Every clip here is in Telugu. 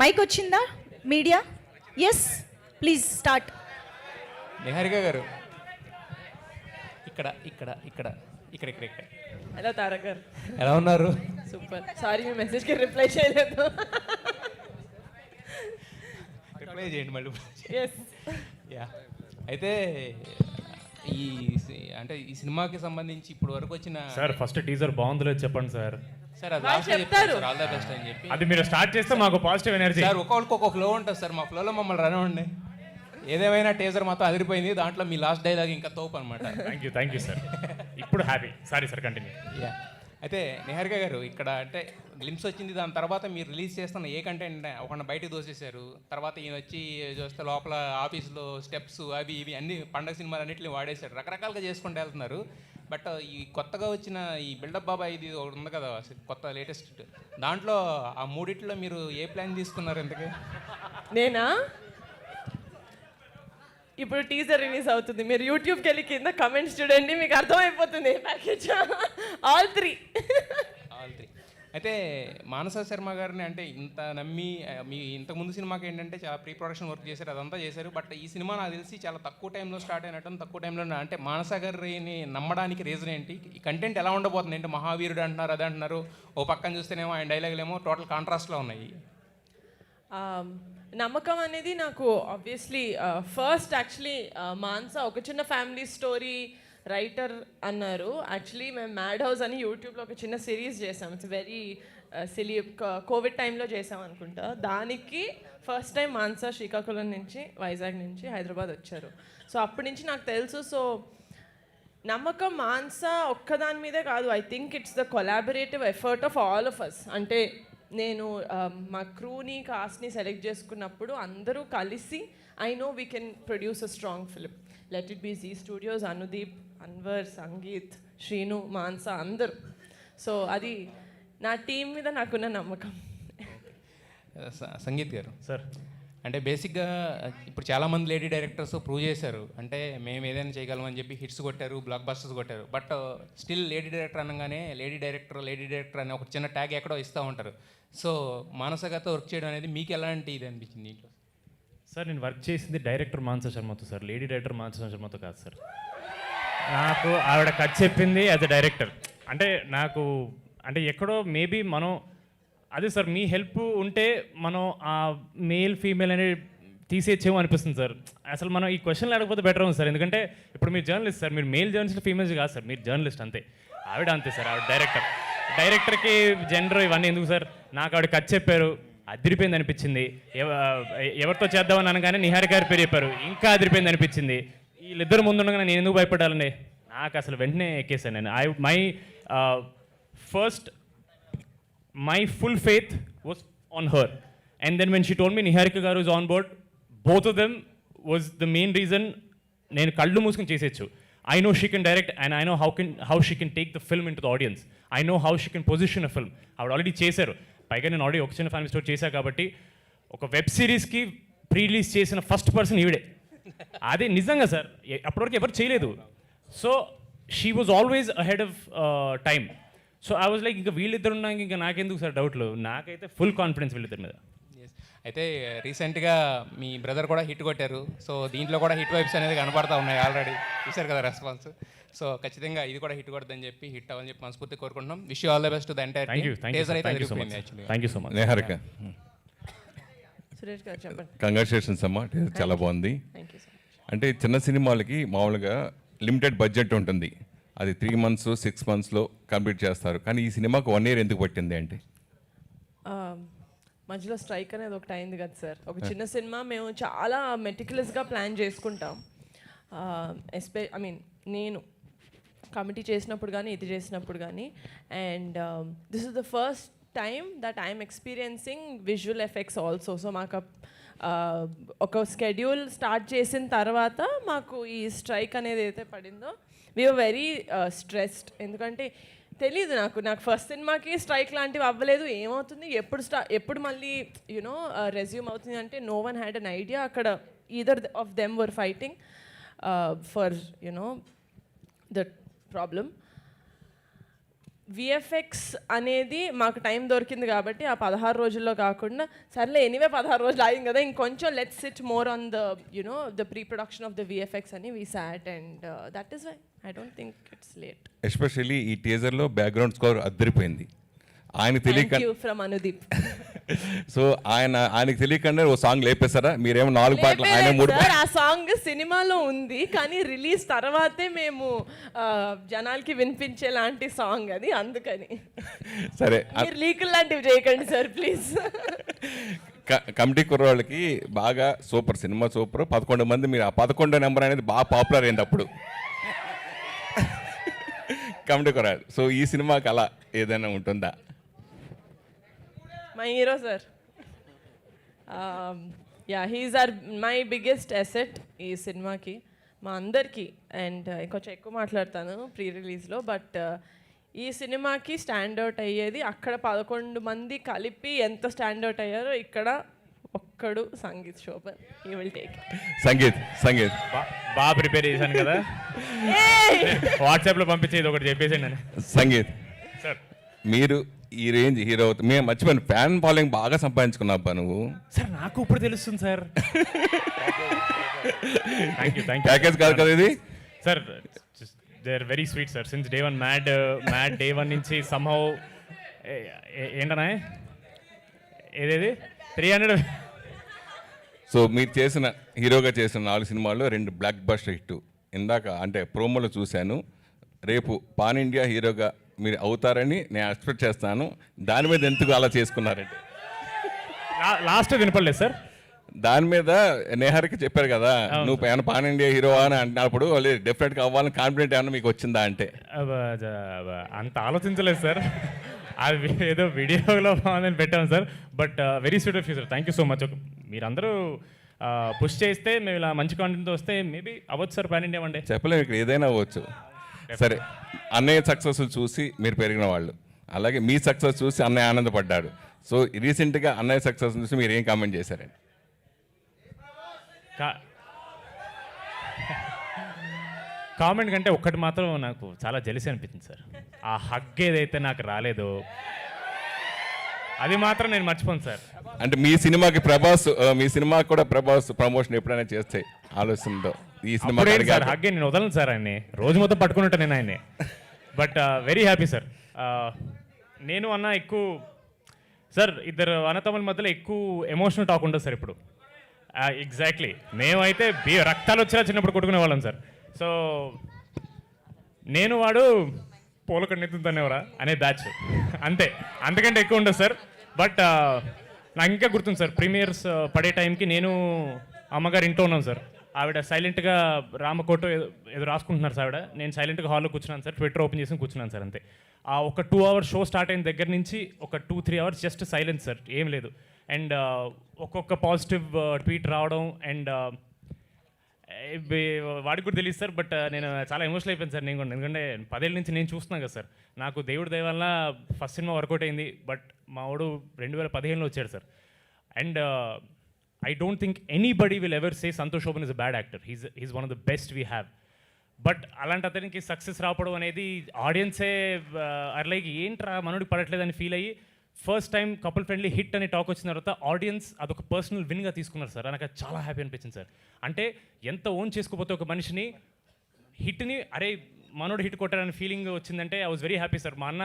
పైకి వచ్చిందా media? Yes, please start. Niharika garu ఇక్కడ ఇక్కడ ఇక్కడ ఇక్కడ ఇక్కడ ఇక్కడ హలో తారక్ గారు, ఎలా ఉన్నారు? సూపర్. సారీ మీ మెసేజ్కి రిప్లై చేయలేదు. రిప్లై చేయండి మళ్ళీ. ఎస్. యా, అయితే ఈ అంటే ఈ సినిమాకి సంబంధించి ఇప్పుడు వరకు వచ్చిన సార్ ఫస్ట్ టీజర్ బాగుందో లేదో చెప్పండి సార్. సార్ అది వాళ్ళు లాస్ట్లో చెప్తారు. చెప్తారు ఆల్ ద బెస్ట్ అని చెప్పి. అది మీరు స్టార్ట్ చేస్తే మాకు పాజిటివ్ ఎనర్జీ. సార్ ఒక్కొక్కరికి ఒక్కొక్క ఫ్లో ఉంటుంది సార్, మా ఫ్లోలో మమ్మల్ని రనవండి. ఏదేమైనా టీజర్ మాత్రం అదిరిపోయింది, దాంట్లో మీ లాస్ట్ డైలాగ్ ఇంకా తోపు అనమాట. Thank you sir. ఇప్పుడు happy. Sorry sir, continue. Yeah, అయితే నిహారిక గారు ఇక్కడ అంటే గ్లిమ్స్ వచ్చింది, దాని తర్వాత మీరు రిలీజ్ చేస్తున్న ఏ కంటెంట్ ఒకరిని బయటకు దోసేశారు. తర్వాత ఈయన వచ్చి చూస్తే లోపల ఆఫీస్లో స్టెప్స్ అవి ఇవి అన్ని పండగ సినిమాలు అన్నింటినీ వాడేశారు, రకరకాలుగా చేసుకుంటూ వెళ్తున్నారు. బట్ ఈ కొత్తగా వచ్చిన ఈ బిల్డప్ బాబా ఇది ఒకటి ఉంది కదా కొత్త లేటెస్ట్, దాంట్లో ఆ మూడిట్లో మీరు ఏ ప్లాన్ తీసుకున్నారు ఇంతకీ? నేనా? ఇప్పుడు టీజర్ రిలీజ్ అవుతుంది, మీరు యూట్యూబ్కి వెళ్ళి కింద కమెంట్స్ చూడండి, మీకు అర్థమైపోతుంది ప్యాకేజ్. All three. అయితే మానస శర్మ గారిని అంటే ఇంత నమ్మి మీ ఇంతకుముందు సినిమాకి ఏంటంటే చాలా ప్రీ ప్రొడక్షన్ వర్క్ చేశారు, అదంతా చేశారు. బట్ ఈ సినిమా నాకు తెలిసి చాలా తక్కువ టైంలో స్టార్ట్ అయినట్టు, తక్కువ టైంలో అంటే మానస గారిని నమ్మడానికి రీజన్ ఏంటి? ఈ కంటెంట్ ఎలా ఉండబోతుంది? ఏంటి మహావీరుడు అంటున్నారు, అది అంటున్నారు, ఓ పక్కన చూస్తేనేమో ఆయన డైలాగులు ఏమో టోటల్ కాంట్రాస్ట్లో ఉన్నాయి. నమ్మకం అనేది నాకు ఆబ్వియస్లీ ఫస్ట్ యాక్చువల్లీ మాన్సా ఒక చిన్న ఫ్యామిలీ స్టోరీ రైటర్ అన్నారు. యాక్చువల్లీ మేము మ్యాడ్ హౌస్ అని యూట్యూబ్లో ఒక చిన్న సిరీస్ చేసాం. ఇట్స్ వెరీ సిలీ, కోవిడ్ టైంలో చేసాం అనుకుంటా. దానికి ఫస్ట్ టైం మాన్సా శ్రీకాకుళం నుంచి, వైజాగ్ నుంచి హైదరాబాద్ వచ్చారు. సో అప్పటి నుంచి నాకు తెలుసు. సో నమ్మకం మాన్సా ఒక్కదాని మీదే కాదు, I think it's the collaborative effort of all of us. అంటే నేను మా క్రూని కాస్ట్ని సెలెక్ట్ చేసుకున్నప్పుడు అందరూ కలిసి I know we can produce a strong film. Let it be Zee Studios, Anudeep, Anwar, Sangeet, Srinu, Mansa అందరూ. సో అది నా టీం మీద నాకున్న నమ్మకం. సంగీత్ గారు సార్ అంటే బేసిక్గా ఇప్పుడు చాలామంది లేడీ డైరెక్టర్స్ ప్రూవ్ చేశారు, అంటే మేము ఏదైనా చేయగలమని చెప్పి హిట్స్ కొట్టారు, బ్లాక్ బస్టర్స్ కొట్టారు. బట్ స్టిల్ లేడీ డైరెక్టర్ అనగానే లేడీ డైరెక్టర్ అనే ఒక చిన్న ట్యాగ్ ఎక్కడో ఇస్తూ ఉంటారు. సో మానసగారితో వర్క్ చేయడం అనేది మీకు ఎలాంటి ఇది అనిపించింది దీంట్లో? సార్ నేను వర్క్ చేసింది డైరెక్టర్ మానస శర్మతో సార్, లేడీ డైరెక్టర్ మానస శర్మతో కాదు సార్. నాకు ఆవిడ కథ చెప్పింది యాజ్ అ డైరెక్టర్. అంటే నాకు అంటే ఎక్కడో మేబీ మనం అదే సార్, మీ హెల్ప్ ఉంటే మనం ఆ మేల్ ఫీమేల్ అనేది తీసేచ్చేమో అనిపిస్తుంది సార్. అసలు మనం ఈ క్వశ్చన్లు అడగకపోతే బెటర్ ఉంది సార్, ఎందుకంటే ఇప్పుడు మీరు జర్నలిస్ట్ సార్, మీరు మేల్ జర్నలిస్ట్ ఫీమేల్స్ కాదు సార్, మీరు జర్నలిస్ట్ అంతే. ఆవిడ అంతే సార్, ఆవిడ డైరెక్టర్కి జెండర్ ఇవన్నీ ఎందుకు సార్? నాకు ఆవిడ కథ చెప్పారు, అదిరిపోయింది అనిపించింది. ఎవరితో చేద్దామని అనగానే నిహారిక గారి పేరు చెప్పారు, ఇంకా అదిరిపోయింది అనిపించింది. వీళ్ళిద్దరు ముందుండగానే నేను ఎందుకు భయపడాలండి? నాకు అసలు వెంటనే ఎక్కేసాను నేను. My full faith was on her, and then when she told me Niharika garu is on board, both of them was the main reason నేను కళ్ళు మూసుకుని చేసేచ్చు. I know she can direct and I know how she can take the film into the audience. I know how she can position a film. ఆవిడ ఆల్రెడీ చేశారు. పైగా నేను ఆల్రెడీ ఒక చిన్న ఫ్యామిలీ స్టోరీ చేశాను కాబట్టి ఒక వెబ్ సిరీస్కి ప్రీ రిలీజ్ చేసిన ఫస్ట్ పర్సన్ ఈవిడే. అదే నిజంగా సార్, అప్పటివరకు ఎవరు చేయలేదు. So she was always ahead of time. So I was like ఇంకా వీళ్ళిద్దరు ఉన్నాక ఇంకా నాకెందుకు సార్ డౌట్లు? నాకైతే ఫుల్ కాన్ఫిడెన్స్ వీళ్ళిద్దరి మీద. అయితే రీసెంట్గా మీ బ్రదర్ కూడా హిట్ కొట్టారు. సో దీంట్లో కూడా హిట్ వైబ్స్ అనేది కనపడతా ఉన్నాయి, ఆల్రెడీ చూశారు కదా రెస్పాన్స్. సో ఖచ్చితంగా ఇది కూడా హిట్ కొడదని చెప్పి హిట్ అవ్వని చెప్పి మనస్ఫూర్తి కోరుకుంటున్నాం. Wish you all the best to the entire team. Thank you so much. Niharika, Suresh గారు చెప్పండి. కంగ్రాచులేషన్స్ అమ్మా, చాలా బాగుంది. Thank you so much. అంటే చిన్న సినిమాలకి మామూలుగా లిమిటెడ్ బడ్జెట్ ఉంటుంది, అది 3 months 6 monthsలో కంప్లీట్ చేస్తారు. కానీ ఈ సినిమాకు 1 year ఎందుకు పట్టింది అంటే? మధ్యలో స్ట్రైక్ అనేది ఒకటి అయింది కదా సార్. ఒక చిన్న సినిమా మేము చాలా మెటిక్యులస్గా ప్లాన్ చేసుకుంటాం. నేను కమిటీ చేసినప్పుడు కానీ ఇది చేసినప్పుడు కానీ, and this is the first time that I'm experiencing visual effects also. So మాకు ఒక స్కెడ్యూల్ స్టార్ట్ చేసిన తర్వాత మాకు ఈ స్ట్రైక్ అనేది అయితే పడిందో వీ ఆర్ వెరీ స్ట్రెస్డ్. ఎందుకంటే తెలీదు నాకు ఫస్ట్ సినిమాకి స్ట్రైక్ లాంటివి అవ్వలేదు, ఏమవుతుంది ఎప్పుడు మళ్ళీ యూనో రెజ్యూమ్ అవుతుంది అంటే no one had an idea. అక్కడ either of them were fighting for you know that problem. VFX అనేది మాకు టైం దొరికింది కాబట్టి ఆ 16 రోజుల్లో కాకుండా సర్లే ఎనీవే 16 రోజులు ఆగింది కదా ఇంకొంచెం let's sit more on the you know the pre production of the VFX అని we sat and that is why I don't think it's late. Especially ఈ టీజర్లో బ్యాక్గ్రౌండ్ స్కోర్ అద్దరిపోయింది. ఆయన తెలియక thank you from Anudeep. So ఆయనకి తెలియకుండా ఓ సాంగ్ లేపేశారా? మీరేమో 4 పాటలు, ఆయన 3 సార్ ఆ సాంగ్ సినిమాలో ఉంది కానీ రిలీజ్ తర్వాతే మేము జనాలకి వినిపించేలాంటి సాంగ్ అది, అందుకని. సరే, మీరు లీకులు లాంటివి చేయకండి సార్ ప్లీజ్. కమిటీ కుర్రోళ్ళకి బాగా సూపర్ సినిమా సూపర్ 11 మంది, మీరు ఆ 11వ నెంబర్ అనేది బాగా పాపులర్ అయింది అప్పుడు కమిటీ కుర్రాడు. సో ఈ సినిమాకి అలా ఏదైనా ఉంటుందా? My hero sir, yeah he's are my biggest asset ఈ సినిమాకి, మా అందరికీ. అండ్ ఇంకొంచెం ఎక్కువ మాట్లాడతాను ప్రీ రిలీజ్లో, బట్ ఈ సినిమాకి స్టాండ్అవుట్ అయ్యేది అక్కడ 11 మంది కలిపి ఎంత స్టాండ్అవుట్ అయ్యారో ఇక్కడ ఒక్కడు Sangeet Shobhan. He will take Sangeet బాగా ప్రిపేర్ చేశాను కదా, వాట్సాప్లో పంపించేది ఒకటి చెప్పేసాను నేను. సంగీత్ సార్ మీరు ఈ రేంజ్ హీరో అవుతుంది, మేము మర్చిపోయాను, ఫ్యాన్ ఫాలోయింగ్ బాగా సంపాదించుకున్నాబ్బా నువ్వు. సార్ నాకు ఇప్పుడు తెలుస్తుంది సార్. థ్యాంక్ యూ ప్యాకేజ్ కాదు కదా ఇది sir. They are very sweet sir since day 1 Mad day 1 నుంచి సమ్హౌ ఏంటనా ఏదేది 300. సో మీరు హీరోగా చేసిన 4 సినిమాల్లో 2 బ్లాక్ బస్టర్ హిట్. ఇందాక అంటే ప్రోమోలో చూశాను, రేపు పాన్ ఇండియా హీరోగా మీరు అవుతారని నేను ఎక్స్పెక్ట్ చేస్తాను. దాని మీద ఎందుకు అలా చేసుకున్నారంటే? లాస్ట్ వినపడలేదు సార్. దాని మీద నేహారికి చెప్పారు కదా, నువ్వు ఏమైనా పాన్ ఇండియా హీరో అని అంటున్నప్పుడు వాళ్ళు డెఫినెట్గా అవ్వాలని కాన్ఫిడెంట్ ఏమైనా మీకు వచ్చిందా అంటే? అంత ఆలోచించలేదు సార్, అది ఏదో వీడియోలో బాగుందని పెట్టాము sir. But very sweet of you sir, thank you so much. మీరందరూ పుష్ చేస్తే మేము ఇలా మంచి కాంటెంట్తో వస్తే మేబీ అవ్వచ్చు సార్ పాన్ ఇండియా అంటే. చెప్పలేము, ఇక్కడ ఏదైనా అవ్వచ్చు. సరే, అన్నయ్య సక్సెస్ చూసి మీరు పెరిగిన వాళ్ళు, అలాగే మీ సక్సెస్ చూసి అన్నయ్య ఆనందపడ్డాడు. సో రీసెంట్గా అన్నయ్య సక్సెస్ చూసి మీరు ఏం కామెంట్ చేశారండి? కామెంట్ కంటే ఒక్కటి మాత్రం నాకు చాలా జెలసీ అనిపించింది సార్. ఆ హగ్ ఏదైతే నాకు రాలేదో అది మాత్రం నేను మర్చిపోను సార్. అంటే మీ సినిమాకి కూడా ప్రభాస్ ప్రమోషన్ ఎప్పుడైనా చేస్తే ఆలోచనతో ఈ సినిమా సార్ హగ్గే నేను వదలను సార్, ఆయన్ని రోజు మొత్తం పట్టుకున్నట్టు నేను ఆయన్ని. But very happy sir. నేను అన్న ఎక్కువ సార్, ఇద్దరు అన్నతమ్ముల మధ్యలో ఎక్కువ ఎమోషనల్ టాక్ ఉండదు సార్ ఇప్పుడు. ఎగ్జాక్ట్లీ, మేమైతే రక్తాలు వచ్చేలా చిన్నప్పుడు కొట్టుకునే వాళ్ళం సార్. సో నేను వాడు పోలకడ నెత్తుతానేవరా అనే బ్యాచ్ అంతే, అంతకంటే ఎక్కువ ఉండదు సార్. బట్ నాకు ఇంకా గుర్తుంది సార్, ప్రీమియర్స్ పడే టైంకి నేను అమ్మగారు ఇంట్లో ఉన్నాను సార్. ఆవిడ సైలెంట్గా రామకోట ఏదో రాసుకుంటున్నారు సార్. ఆవిడ నేను సైలెంట్గా హాల్లో కూర్చున్నాను సార్, ట్విట్టర్ ఓపెన్ చేసి కూర్చున్నాను సార్. అంతే. ఆ ఒక 2 hours షో స్టార్ట్ అయిన దగ్గర నుంచి ఒక 2-3 hours జస్ట్ సైలెన్స్ సార్, ఏం లేదు. అండ్ ఒక్కొక్క పాజిటివ్ ట్వీట్ రావడం, అండ్ వాడికి కూడా తెలియదు సార్. బట్ నేను చాలా ఎమోషనల్ అయిపోయాను సార్ నేను కూడా, ఎందుకంటే 10 ఏళ్ళ నుంచి నేను చూస్తున్నాను కదా సార్. నాకు దేవుడి దయ వల్ల ఫస్ట్ సినిమా వర్కౌట్ అయింది, బట్ మా వాడు 2015లో వచ్చాడు sir. And I don't think anybody will ever say Santosh Shoban is a bad actor. He's one of the best we have. But అలాంటి అతనికి సక్సెస్ రావడం అనేది ఆడియన్సే లైక్ ఏంట్రా మనోడికి పడట్లేదని ఫీల్ అయ్యి first time couple friendly hit అనే టాక్ వచ్చిన తర్వాత ఆడియన్స్ అదొక పర్సనల్ విన్గా తీసుకున్నారు సార్. నాకు చాలా హ్యాపీ అనిపించింది సార్. అంటే ఎంత ఓన్ చేసుకోపోతే ఒక మనిషిని హిట్ని అరే మనోడు హిట్ కొట్టారని ఫీలింగ్ వచ్చిందంటే I was very happy sir. మా అన్న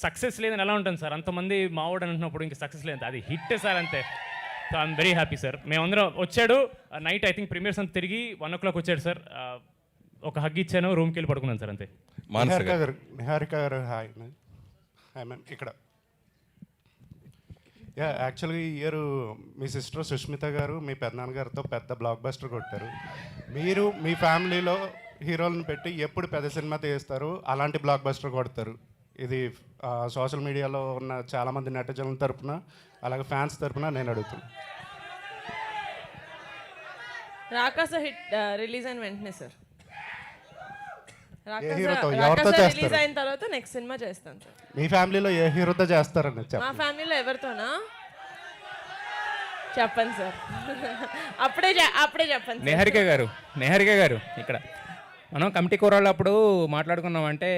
సక్సెస్ లేదని ఎలా ఉంటుంది సార్, అంతమంది మావాడు అంటున్నప్పుడు ఇంకా సక్సెస్ లేదు, అది హిట్టే సార్ అంతే. So I'm very happy sir. మేమందరం వచ్చాడు నైట్, ఐ థింక్ ప్రీమియర్స్ అంతా తిరిగి 1 o'clock వచ్చాడు సార్. ఒక హగ్ ఇచ్చాను, రూమ్కి వెళ్ళి పడుకున్నాను సార్ అంతే. నిహారిక గారు హాయ్ మ్యామ్. ఇక్కడ యాక్చువల్గా ఈ ఇయర్ మీ సిస్టర్ సుష్మిత గారు మీ పెద్దనాన్నగారితో పెద్ద బ్లాక్ బస్టర్ కొట్టారు. మీరు మీ ఫ్యామిలీలో హీరోలను పెట్టి ఎప్పుడు పెద్ద సినిమా తీస్తారు, అలాంటి బ్లాక్ బస్టర్ కొడతారు. ఇది సోషల్ మీడియాలో ఉన్న చాలామంది నెటిజన్ల తరపున అలాగే ఫ్యాన్స్ తరపున నేను అడుగుతున్నాను. రాకాస హిట్ రిలీజ్ అయిన వెంటనే సార్, ఎవరితో రిలీజ్ అయిన తర్వాత నెక్స్ట్ సినిమా చేస్తాను సార్. మీ ఫ్యామిలీలో ఏ హీరోతో చేస్తారని మా ఫ్యామిలీలో ఎవరితోనా చెప్పండి సార్. అప్పుడే చెప్పండి. నిహారిక గారు ఇక్కడ మనం కమిటీ కూరళ్ళు అప్పుడు మాట్లాడుకున్నామంటే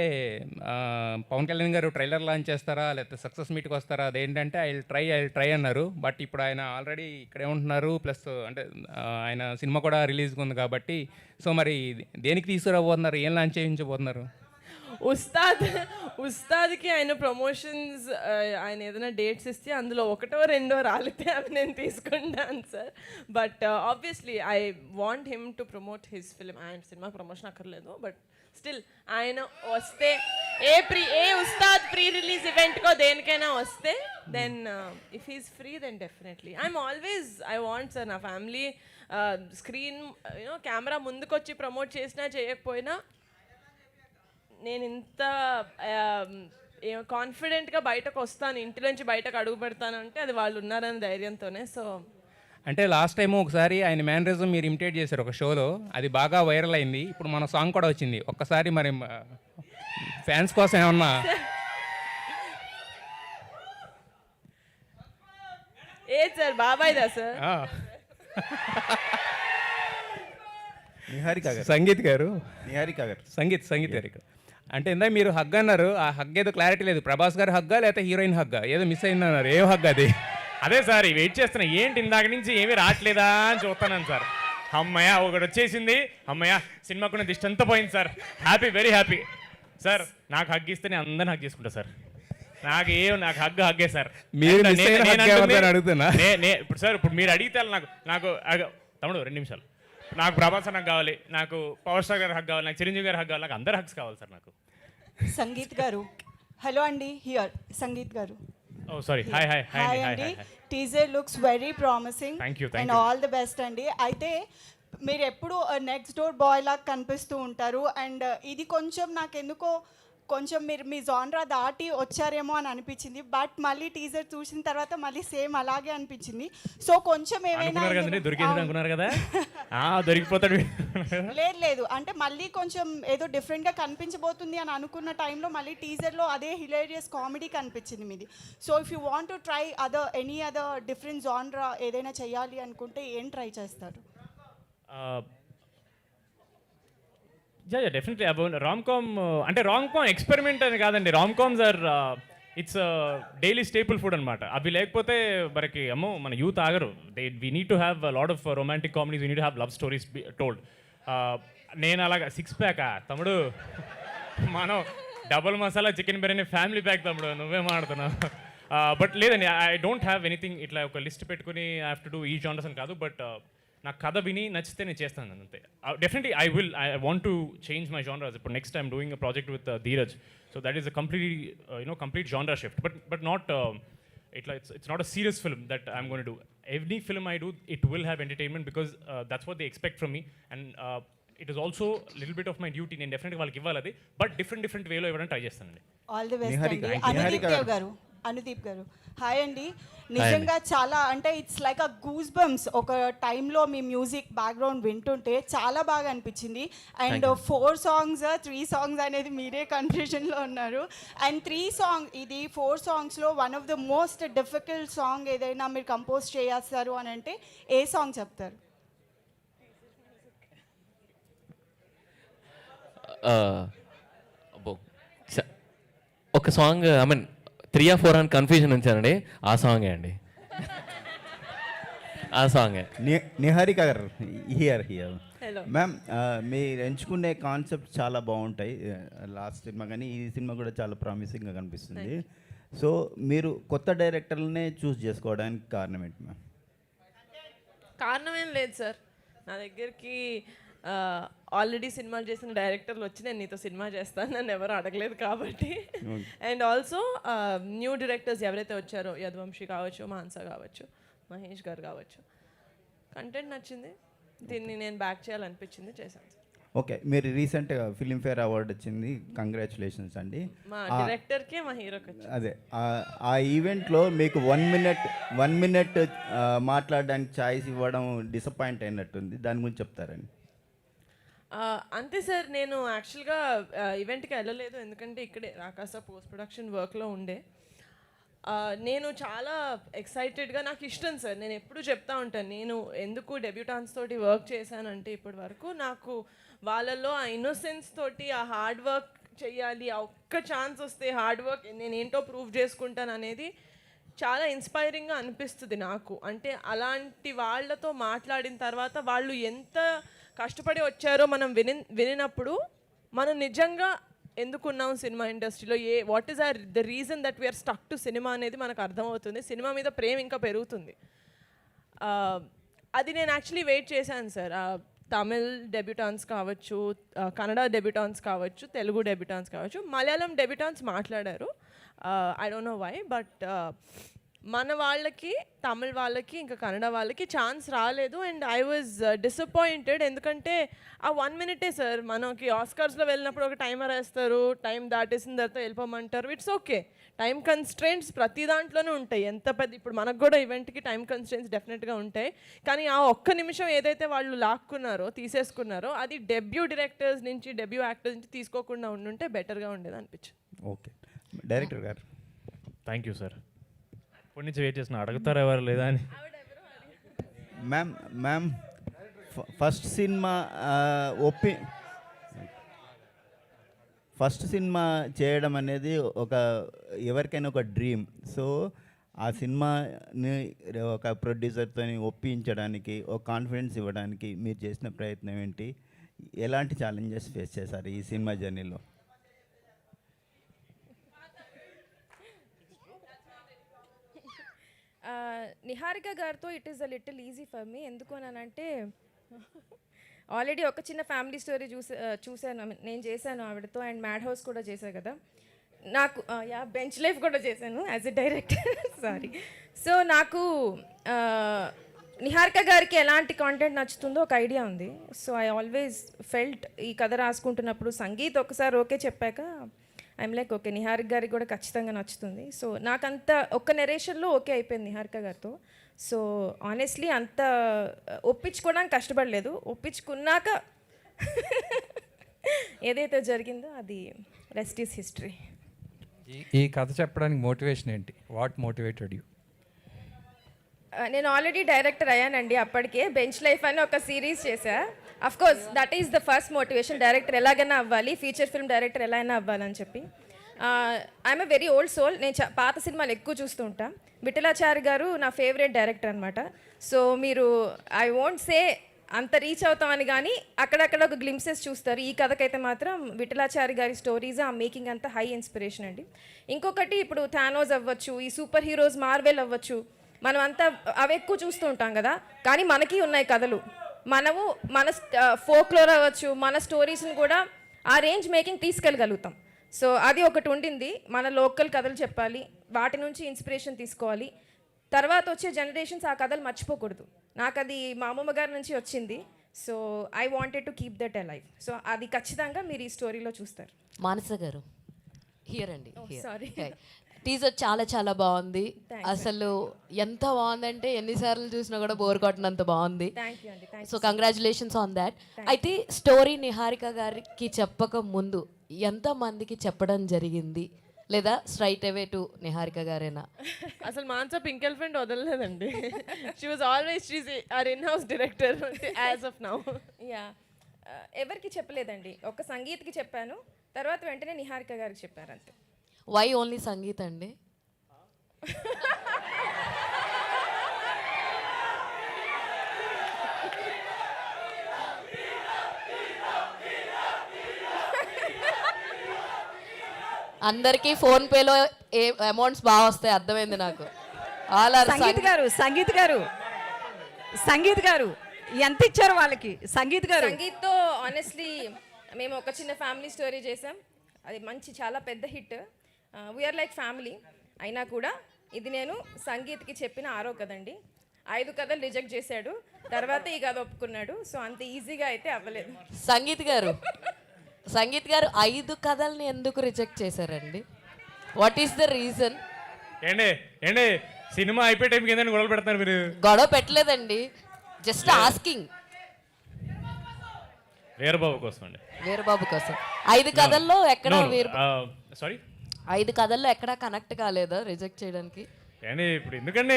పవన్ కళ్యాణ్ గారు ట్రైలర్ లాంచ్ చేస్తారా లేకపోతే సక్సెస్ మీట్కి వస్తారా, అదేంటంటే ఐ ట్రై అన్నారు. బట్ ఇప్పుడు ఆయన ఆల్రెడీ ఇక్కడే ఉంటున్నారు, ప్లస్ అంటే ఆయన సినిమా కూడా రిలీజ్గా ఉంది కాబట్టి, సో మరి దేనికి తీసుకురాబోతున్నారు, ఏం లాంచ్ చేయించబోతున్నారు? ఉస్తాద్కి ఆయన ప్రమోషన్స్ ఆయన ఏదైనా డేట్స్ ఇస్తే అందులో ఒకటో రెండో రాలితే అవి నేను తీసుకుంటాను sir. But obviously I want him to promote his film. ఆయన సినిమా ప్రమోషన్ అక్కర్లేదు, బట్ స్టిల్ ఆయన వస్తే ఏ ఉస్తాద్ ప్రీ రిలీజ్ ఈవెంట్కో దేనికైనా వస్తే then if he's free then definitely I want sir నా ఫ్యామిలీ స్క్రీన్ కెమెరా ముందుకొచ్చి ప్రమోట్ చేసినా చేయకపోయినా నేను ఇంత కాన్ఫిడెంట్గా బయటకు వస్తాను, ఇంటి నుంచి బయటకు అడుగు పెడతాను అంటే అది వాళ్ళు ఉన్నారని ధైర్యంతోనే. సో అంటే లాస్ట్ టైం ఒకసారి ఆయన మేనరిజం మీరు ఇమిటేట్ చేశారు ఒక షోలో, అది బాగా వైరల్ అయింది. ఇప్పుడు మన సాంగ్ కూడా వచ్చింది. ఒక్కసారి మరి ఫ్యాన్స్ కోసం ఏమన్నా? ఏ సార్ బాబాయ్దా సార్? నిహారిక గారు, సంగీత్ గారు, నిహారిక గారు, సంగీత్ గారు ఇక్కడ. అంటే ఇందాక మీరు హగ్ అన్నారు, ఆ హగ్ ఏదో క్లారిటీ లేదు, ప్రభాస్ గారు హగ్గా లేకపోతే హీరోయిన్ హగ్గా, ఏదో మిస్ అయిందన్నారు. ఏం హగ్ అది? అదే సార్ వెయిట్ చేస్తున్నా, ఏంటి ఇందాక నుంచి ఏమీ రావట్లేదా అని చూస్తున్నాను సార్. అమ్మయ్య ఒకటి వచ్చేసింది, అమ్మయ్య సినిమాకున్న దిష్టి అంతా పోయింది sir. Happy, very happy sir. నాకు హగ్ ఇస్తే నేను అందరిని హగ్ చేసుకుంటా సార్. నాకు హగ్గే సార్. మీరు miss అయిన hug ఎవరిదని అడుగుతున్నా? ఇప్పుడు సార్ ఇప్పుడు మీరు అడిగితే నాకు తమ్ముడు 2 నిమిషాలు, నాకు ప్రభాస్ నాకు కావాలి, నాకు పవర్ స్టార్ గారు హగ్ కావాలి, నాకు చిరంజీవి గారు హగ్ కావాలి, నాకు అందరు హగ్స్ కావాలి సార్ నాకు. సంగీత్ గారు, హలో అండి, హియర్ సంగీత్ గారు. ఓ సారీ, హాయ్ హాయ్ హాయ్ అండి. Teaser looks very promising Thank you. And all the best అండి. అయితే మీరు ఎప్పుడు నెక్స్ట్ డోర్ బాయ్ లాగా కనిపిస్తూ ఉంటారు, అండ్ ఇది కొంచెం నాకెందుకో కొంచెం మీరు మీ జాన్రా దాటి వచ్చారేమో అని అనిపించింది. బట్ మళ్ళీ టీజర్ చూసిన తర్వాత మళ్ళీ సేమ్ అలాగే అనిపించింది. సో కొంచెం ఏమైనా అనుకున్నారు కదా దొరికిపోతాడు. లేదు అంటే మళ్ళీ కొంచెం ఏదో డిఫరెంట్గా కనిపించబోతుంది అని అనుకున్న టైంలో మళ్ళీ టీజర్లో అదే హిలేరియస్ కామెడీ కనిపించింది మీది. So if you want to try any other different genre ఏదైనా చేయాలి అనుకుంటే ఏం ట్రై చేస్తారు? Definitely about rom com. అంటే రామ్ కామ్ ఎక్స్పెరిమెంట్ అని కాదండి, rom coms are it's daily staple food అనమాట. అవి లేకపోతే మనకి మన యూత్ ఆగరు. We need to have lot of romantic comedies, we need have love stories told. నేను అలాగా 6 ప్యాకా తమ్ముడు, మనం double masala chicken biryani family pack తమ్ముడు, నువ్వే మాడుతున్నావు. బట్ లేదండి, ఐ డోంట్ హ్యావ్ ఎనీథింగ్ ఇట్లా ఒక లిస్ట్ పెట్టుకుని ఐ హ్యావ్ టు డూ ఈ జానర్స్ అని కాదు. బట్ నాకు కథ విని నచ్చితే నేను చేస్తాను అంతే. Definitely I want to change my genres. ఇప్పుడు next I'm doing a project with Dheeraj, so that is a complete genre shift. But not ఇట్లా it's not a serious film that I'm gonna do. Every film I do it will have entertainment because that's what they expect from me. And it is also little bit of my duty. నేను డెఫినెట్గా వాళ్ళకి ఇవ్వాలి అది, బట్ డిఫరెంట్ వేలో ఇవ్వడానికి ట్రై చేస్తానండి. ఆల్ ది బెస్ట్ అండి. అనుదీప్ గారు, హాయ్ అండి. నిజంగా చాలా అంటే it's like a goose bumps. ఒక టైంలో మీ మ్యూజిక్ బ్యాక్గ్రౌండ్ వింటుంటే చాలా బాగా అనిపించింది. అండ్ 4 songs 3 songs అనేది మీరే కన్ఫ్యూజన్లో ఉన్నారు. అండ్ 4 songsలో one of the most difficult song ఏదైనా మీరు కంపోజ్ చేస్తారు అని అంటే ఏ సాంగ్ చెప్తారు? ఒక సాంగ్ 3 or 4 అని కన్ఫ్యూజన్ ఉంచానండి, ఆ సాంగే అండి, ఆ సాంగే. నిహారిక గారు, హియర్ Hello. మ్యామ్, మీరు ఎంచుకునే కాన్సెప్ట్ చాలా బాగుంటాయి. లాస్ట్ సినిమా కానీ ఈ సినిమా కూడా చాలా ప్రామిసింగ్గా కనిపిస్తుంది. సో మీరు కొత్త డైరెక్టర్లనే చూస్ చేసుకోవడానికి కారణం ఏంటి మ్యామ్? కారణం ఏం లేదు సార్, నా దగ్గరికి ఆల్రెడీ సినిమాలు చేసిన డైరెక్టర్లు వచ్చి నేను నీతో సినిమా చేస్తాను నన్ను ఎవరు అడగలేదు కాబట్టి. అండ్ ఆల్సో న్యూ డైరెక్టర్స్ ఎవరైతే వచ్చారో, యదువంశీ కావచ్చు, మాన్సా కావచ్చు, మహేష్ గారు కావచ్చు, కంటెంట్ నచ్చింది, దీన్ని నేను బ్యాక్ చేయాలనిపించింది, చేశాను సార్. ఓకే, మీరు రీసెంట్గా ఫిలింఫేర్ అవార్డు వచ్చింది, కంగ్రాచులేషన్స్ అండి. మా డైరెక్టర్కే మా హీరోకి వచ్చింది. అదే ఆ ఈవెంట్లో మీకు 1 minute మాట్లాడడానికి ఛాయిస్ ఇవ్వడం డిసప్పాయింట్ అయినట్టుంది, దాని గురించి చెప్తారండి. అంతే సార్, నేను యాక్చువల్గా ఈవెంట్కి వెళ్ళలేదు, ఎందుకంటే ఇక్కడే రాకాస పోస్ట్ ప్రొడక్షన్ వర్క్లో ఉండే. నేను చాలా ఎక్సైటెడ్గా, నాకు ఇష్టం సార్, నేను ఎప్పుడు చెప్తా ఉంటాను, నేను ఎందుకు డెబ్యూటాన్స్ తోటి వర్క్ చేశానంటే ఇప్పటి వరకు నాకు వాళ్ళల్లో ఆ ఇన్నోసెన్స్ తోటి ఆ హార్డ్ వర్క్ చెయ్యాలి, ఆ ఒక్క ఛాన్స్ వస్తే హార్డ్ వర్క్ నేను ఏంటో ప్రూవ్ చేసుకుంటాను అనేది చాలా ఇన్స్పైరింగ్గా అనిపిస్తుంది నాకు. అంటే అలాంటి వాళ్ళతో మాట్లాడిన తర్వాత వాళ్ళు ఎంత కష్టపడి వచ్చారో మనం వినినప్పుడు మనం నిజంగా ఎందుకున్నాం సినిమా ఇండస్ట్రీలో, what is the reason that we are stuck to cinema అనేది మనకు అర్థమవుతుంది. సినిమా మీద ప్రేమ ఇంకా పెరుగుతుంది. అది నేను యాక్చువల్లీ వెయిట్ చేశాను సార్. తమిళ్ డెబ్యూటాన్స్ కావచ్చు, కన్నడ డెబ్యూటాన్స్ కావచ్చు, తెలుగు డెబ్యూటాన్స్ కావచ్చు, మలయాళం డెబ్యూటాన్స్ మాట్లాడారు. I don't know why, but మన వాళ్ళకి, తమిళ్ వాళ్ళకి, ఇంకా కన్నడ వాళ్ళకి ఛాన్స్ రాలేదు. And I was disappointed. ఎందుకంటే ఆ 1 minute సార్, మనకి ఆస్కర్స్లో వెళ్ళినప్పుడు ఒక టైమర్ వేస్తారు, టైం దాటేసిన తర్వాత వెళ్ళిపోమంటారు. ఇట్స్ ఓకే, టైం కన్స్ట్రెయింట్స్ ప్రతి దాంట్లోనే ఉంటాయి. ఎంత పెద్ద, ఇప్పుడు మనకు కూడా ఈవెంట్కి టైం కన్స్ట్రెయింట్స్ డెఫినెట్గా ఉంటాయి. కానీ ఆ ఒక్క నిమిషం ఏదైతే వాళ్ళు లాక్కున్నారో, తీసేసుకున్నారో, అది డెబ్యూ డైరెక్టర్స్ నుంచి, డెబ్యూ యాక్టర్స్ నుంచి తీసుకోకుండా ఉండుంటే బెటర్గా ఉండేది అనిపించింది. ఓకే, డైరెక్టర్ గారు. Thank you sir. ఇప్పటి నుంచి వెయిట్ చేసిన, అడుగుతారు ఎవరు లేదా అని. మ్యామ్ ఫస్ట్ సినిమా చేయడం అనేది ఎవరికైనా ఒక డ్రీమ్. సో ఆ సినిమాని ఒక ప్రొడ్యూసర్తో ఒప్పించడానికి, ఒక కాన్ఫిడెన్స్ ఇవ్వడానికి మీరు చేసిన ప్రయత్నం ఏంటి? ఎలాంటి ఛాలెంజెస్ ఫేస్ చేశారు ఈ సినిమా జర్నీలో? నిహారిక గారితో it is a little easy for me. ఎందుకు అని అంటే ఆల్రెడీ ఒక చిన్న ఫ్యామిలీ స్టోరీ చూశాను, నేను చేశాను ఆవిడతో. అండ్ మ్యాడ్ హౌస్ కూడా చేశాను కదా, నాకు బెంచ్ లైఫ్ కూడా చేశాను as a director. Sorry. So నాకు నిహారిక గారికి ఎలాంటి కాంటెంట్ నచ్చుతుందో ఒక ఐడియా ఉంది. సో ఐ ఆల్వేస్ ఫెల్ట్, ఈ కథ రాసుకుంటున్నప్పుడు సంగీత్ ఒకసారి ఓకే చెప్పాక ఐఎమ్ లైక్ ఓకే, నిహారిక గారికి కూడా ఖచ్చితంగా నచ్చుతుంది. సో నాకంత ఒక్క నెరేషన్లో ఓకే అయిపోయింది నిహారిక గారితో. సో ఆనెస్ట్లీ అంత ఒప్పించుకోవడానికి కష్టపడలేదు. ఒప్పించుకున్నాక ఏదైతే జరిగిందో అది రెస్ట్ ఈస్ హిస్టరీ. ఈ కథ చెప్పడానికి మోటివేషన్ ఏంటి? What motivated you? నేను ఆల్రెడీ డైరెక్టర్ అయ్యానండి అప్పటికే. బెంచ్ లైఫ్ అని ఒక సిరీస్ చేశా. Of course that is the first motivation, director ఎలాగైనా అవ్వాలి, ఫీచర్ ఫిల్మ్ డైరెక్టర్ ఎలా అయినా అవ్వాలని చెప్పి. I'm a very old soul, నేను పాత సినిమాలు ఎక్కువ చూస్తూ ఉంటాను. విఠలాచారి గారు నా ఫేవరెట్ డైరెక్టర్ అనమాట. సో మీరు ఐ వోంట్ సే అంత రీచ్ అవుతామని, కానీ అక్కడక్కడ ఒక గ్లింప్సెస్ చూస్తారు. ఈ కథకైతే మాత్రం విఠలాచారి గారి స్టోరీస్, ఆ మేకింగ్ అంతా హై ఇన్స్పిరేషన్ అండి. ఇంకొకటి, ఇప్పుడు థానోస్ అవ్వచ్చు, ఈ సూపర్ హీరోస్ మార్వెల్ అవ్వచ్చు, మనం అంతా అవి ఎక్కువ చూస్తూ ఉంటాం కదా, కానీ మనకి ఉన్నాయి కథలు. మనము మన ఫోక్లోర్ అవ్వచ్చు, మన స్టోరీస్ని కూడా ఆ రేంజ్ మేకింగ్ తీసుకెళ్ళగలుగుతాం. సో అది ఒకటి ఉండింది. మన లోకల్ కథలు చెప్పాలి, వాటి నుంచి ఇన్స్పిరేషన్ తీసుకోవాలి. తర్వాత వచ్చే జనరేషన్స్ ఆ కథలు మర్చిపోకూడదు. నాకు అది మా అమ్మమ్మ గారి నుంచి వచ్చింది. So I wanted to keep that alive. So అది ఖచ్చితంగా మీరు ఈ స్టోరీలో చూస్తారు. మానస గారు హియర్ అండి. సారీ, టీజర్ చాలా చాలా బాగుంది. అసలు ఎంత బాగుందంటే ఎన్నిసార్లు చూసినా కూడా బోర్ కొట్టినంత బాగుంది. So congratulations on that. అయితే స్టోరీ నిహారిక గారికి చెప్పక ముందు ఎంతమందికి చెప్పడం జరిగింది, లేదా స్ట్రైట్ అవే టు నిహారిక గారేనా? అసలు మాన్సా పింక్ ఎలిఫెంట్ వదలలేదండి. She was always are in house director as of now. Yeah, ఎవరికి చెప్పలేదండి. ఒక సంగీత్కి చెప్పాను, తర్వాత వెంటనే నిహారిక గారికి చెప్పారు అంతే. వై ఓన్లీ సంగీత్ అండి? అందరికీ ఫోన్ పేలో అమౌంట్స్ బాగా వస్తాయి, అర్థమైంది నాకు. సంగీత్ గారు ఎంత ఇచ్చారు వాళ్ళకి? సంగీత్తో ఆనెస్ట్లీ మేము ఒక చిన్న ఫ్యామిలీ స్టోరీ చేసాం. అది మంచి చాలా పెద్ద హిట్. We are like family. అయినా కూడా ఇది నేను సంగీత్కి చెప్పిన 6వ కథండి. 5 కథలు రిజెక్ట్ చేశాడు, తర్వాత ఈ కథ ఒప్పుకున్నాడు. సో అంత ఈజీగా అయితే అవ్వలేదు. సంగీత్ గారు 5 కథల్ని ఎందుకు రిజెక్ట్ చేశారండి? What is the reason? ఏండి సినిమా అయిపోయే టైంకి ఏంటంటే గొడవ పెడతారు మీరు? గొడవ పెట్టలేదండి, జస్ట్ ఆస్కింగ్. వీరబాబు కోసం అండి. వీరబాబు కోసం 5 కథల్లో ఎక్కడ సారీ 5 కథల్లో ఎక్కడా కనెక్ట్ కాలేదా రిజెక్ట్ చేయడానికి? కానీ ఇప్పుడు ఎందుకండి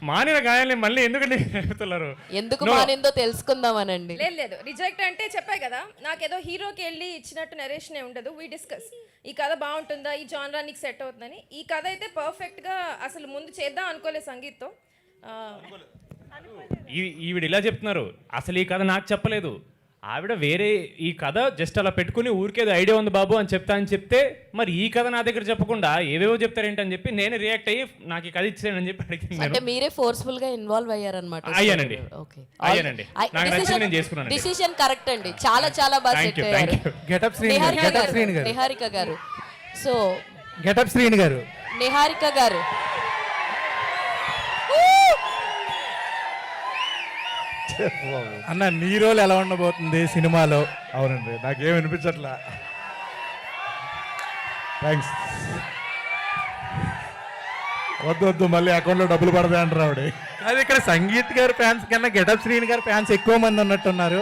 మానిన గాయాల్ని మళ్ళీ ఎందుకండి చెప్తున్నారు? ఎందుకు మానిందో తెలుసుకుందామనండి. లేదు లేదు, రిజెక్ట్ అంటే చెప్పాయి కదా, నాకేదో హీరోకి వెళ్ళి ఇచ్చినట్టు నరేషన్ ఉండదు. వీ డిస్కస్ ఈ కథ బాగుంటుందా, ఈ జానరా నీకు సెట్ అవుతుందని. ఈ కథ అయితే పర్ఫెక్ట్గా అసలు ముందు చేద్దాం అనుకోలేదు సంగీత్తో. ఈవిడ ఇలా చెప్తున్నారు, అసలు ఈ కథ నాకు చెప్పలేదు. ఆవిడ వేరే ఈ కథ జస్ట్ అలా పెట్టుకుని ఊరికేదో ఐడియా ఉంది బాబు అని చెప్తే మరి ఈ కథ నా దగ్గర చెప్పకుండా ఏవేవో చెప్తారేంటని చెప్పి నేను రియాక్ట్ అయ్యి నాకు ఈ కథ ఇచ్చేయని చెప్పి అడిగింది. అంటే మీరే ఫోర్స్ఫుల్ గా ఇన్వాల్వ్ అయ్యారన్నమాట. అయ్యానండి. నాకు నచ్చింది నేను చేసుకున్నాను. డిసిషన్ కరెక్ట్ అండి, చాలా చాలా బాగా సెట్ అయ్యారు. గెటప్ శ్రీని గారు, నిహారిక గారు. సో గెటప్ శ్రీని గారు, నిహారిక గారు అన్న నీ రోల్ ఎలా ఉండబోతుంది సినిమాలో? అవునండి, నాకేం అనిపించట్లా. థ్యాంక్స్. వద్దు మళ్ళీ అకౌంట్లో డబ్బులు పడతాయి అంటారు ఆవిడ. అది ఇక్కడ సంగీత్ గారి ఫ్యాన్స్ కన్నా గెటప్ శ్రీని గారి ఫ్యాన్స్ ఎక్కువ మంది ఉన్నట్టున్నారు.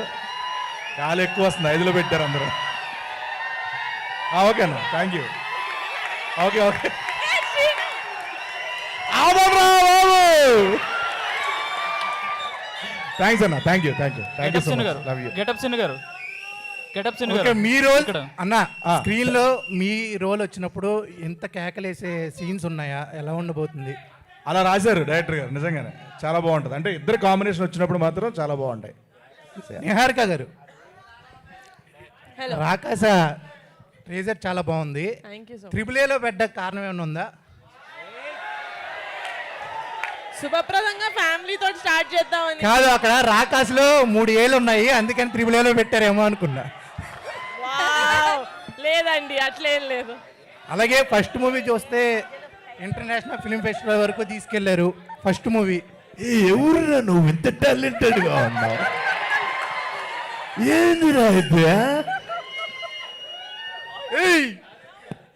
చాలా ఎక్కువ వస్తుంది, 5లో పెట్టారు అందరూ. ఓకేనా, థ్యాంక్ యూ. ఓకే థ్యాంక్స్ అన్న, thank you so much. Love you. Okay, మీ రోల్ అన్న స్క్రీన్ లో మీ రోల్ వచ్చినప్పుడు ఎంత కేకలేసే సీన్స్ ఉన్నాయా? ఎలా ఉండబోతుంది? అలా రాశారు డైరెక్టర్ గారు, నిజంగానే చాలా బాగుంటుంది. అంటే ఇద్దరు కాంబినేషన్ వచ్చినప్పుడు మాత్రం చాలా బాగుంటాయి. నిహారిక గారు, రాకాస ట్రేజర్ చాలా బాగుంది. AAAలో పెట్ట కారణం ఏమైనా ఉందా? శుభప్రదంగా ఫ్యామిలీతో స్టార్ట్ చేద్దామని కాదు, అక్కడ రాకాసులో 3 ఏళ్ళు ఉన్నాయి, అందుకని AAAలో పెట్టారేమో అనుకున్నా. లేదండి, అట్లేం లేదు. అలాగే ఫస్ట్ మూవీ చూస్తే ఇంటర్నేషనల్ ఫిల్మ్ ఫెస్టివల్ వరకు తీసుకెళ్లారు. ఫస్ట్ మూవీ ఎవరురా నువ్వు ఇంత టాలెంటెడ్గా ఉన్నావు? ఏందిరా అయితే?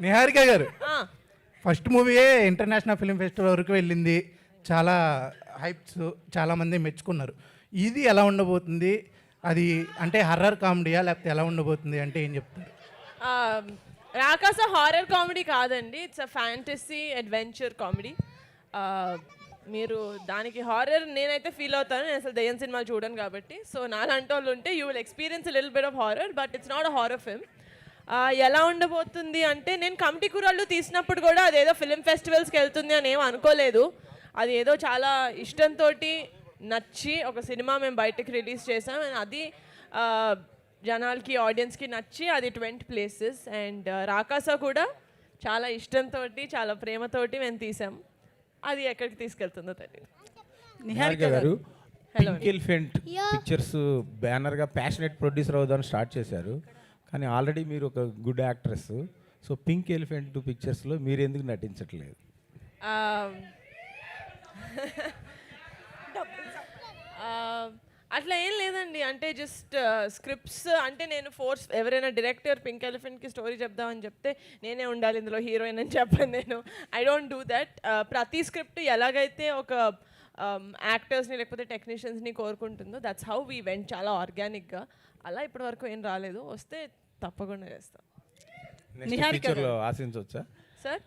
నిహారిక గారు, ఫస్ట్ మూవీయే ఇంటర్నేషనల్ ఫిల్మ్ ఫెస్టివల్ వరకు వెళ్ళింది, చాలా హైప్స్, చాలామంది మెచ్చుకున్నారు. ఇది ఎలా ఉండబోతుంది? అది అంటే హర్రర్ కామెడీయా లేకపోతే ఎలా ఉండబోతుంది అంటే ఏం చెప్తారు? రాకాస హారర్ కామెడీ కాదండి, it's a fantasy adventure comedy. మీరు దానికి హారర్ నేనైతే ఫీల్ అవుతాను, నేను అసలు దయ్యం సినిమాలు చూడను కాబట్టి. సో నాలాంటి వాళ్ళు ఉంటే you will experience little bit of horror, but it's not a horror film. ఎలా ఉండబోతుంది అంటే, నేను కమిటీ కుర్రాళ్ళు తీసినప్పుడు కూడా అదేదో ఫిలిం ఫెస్టివల్స్కి వెళ్తుంది అని ఏం అనుకోలేదు. అది ఏదో చాలా ఇష్టంతో నచ్చి ఒక సినిమా మేము బయటకు రిలీజ్ చేసాం. అండ్ అది జనాలకి, ఆడియన్స్కి నచ్చి అది 20 places. అండ్ రాకాస కూడా చాలా ఇష్టంతో, చాలా ప్రేమతోటి మేము తీసాం. అది ఎక్కడికి తీసుకెళ్తుందో తెలియదు. Niharika garu, pink elephant pictures బ్యానర్గా ప్యాషనెట్ ప్రొడ్యూసర్ అవుదామని స్టార్ట్ చేశారు, కానీ ఆల్రెడీ మీరు ఒక good actress. So pink elephant పిక్చర్స్లో మీరు ఎందుకు నటించట్లేదు? అట్లా ఏం లేదండి, అంటే జస్ట్ స్క్రిప్ట్స్ అంటే నేను ఎవరైనా డైరెక్టర్ పింక్ ఎలిఫెంట్కి స్టోరీ చెప్దామని చెప్తే నేనే ఉండాలి ఇందులో హీరోయిన్ అని చెప్పాను. నేను ఐ డోంట్ డూ దట్. ప్రతి స్క్రిప్ట్ ఎలాగైతే ఒక యాక్టర్స్ని లేకపోతే టెక్నీషియన్స్ని కోరుకుంటుందో దట్స్ హౌ వీ వెంట్, చాలా ఆర్గానిక్గా. అలా ఇప్పటి వరకు ఏం రాలేదు, వస్తే తప్పకుండా చేస్తాం. ఫ్యూచర్లో ఆశించవచ్చా సార్?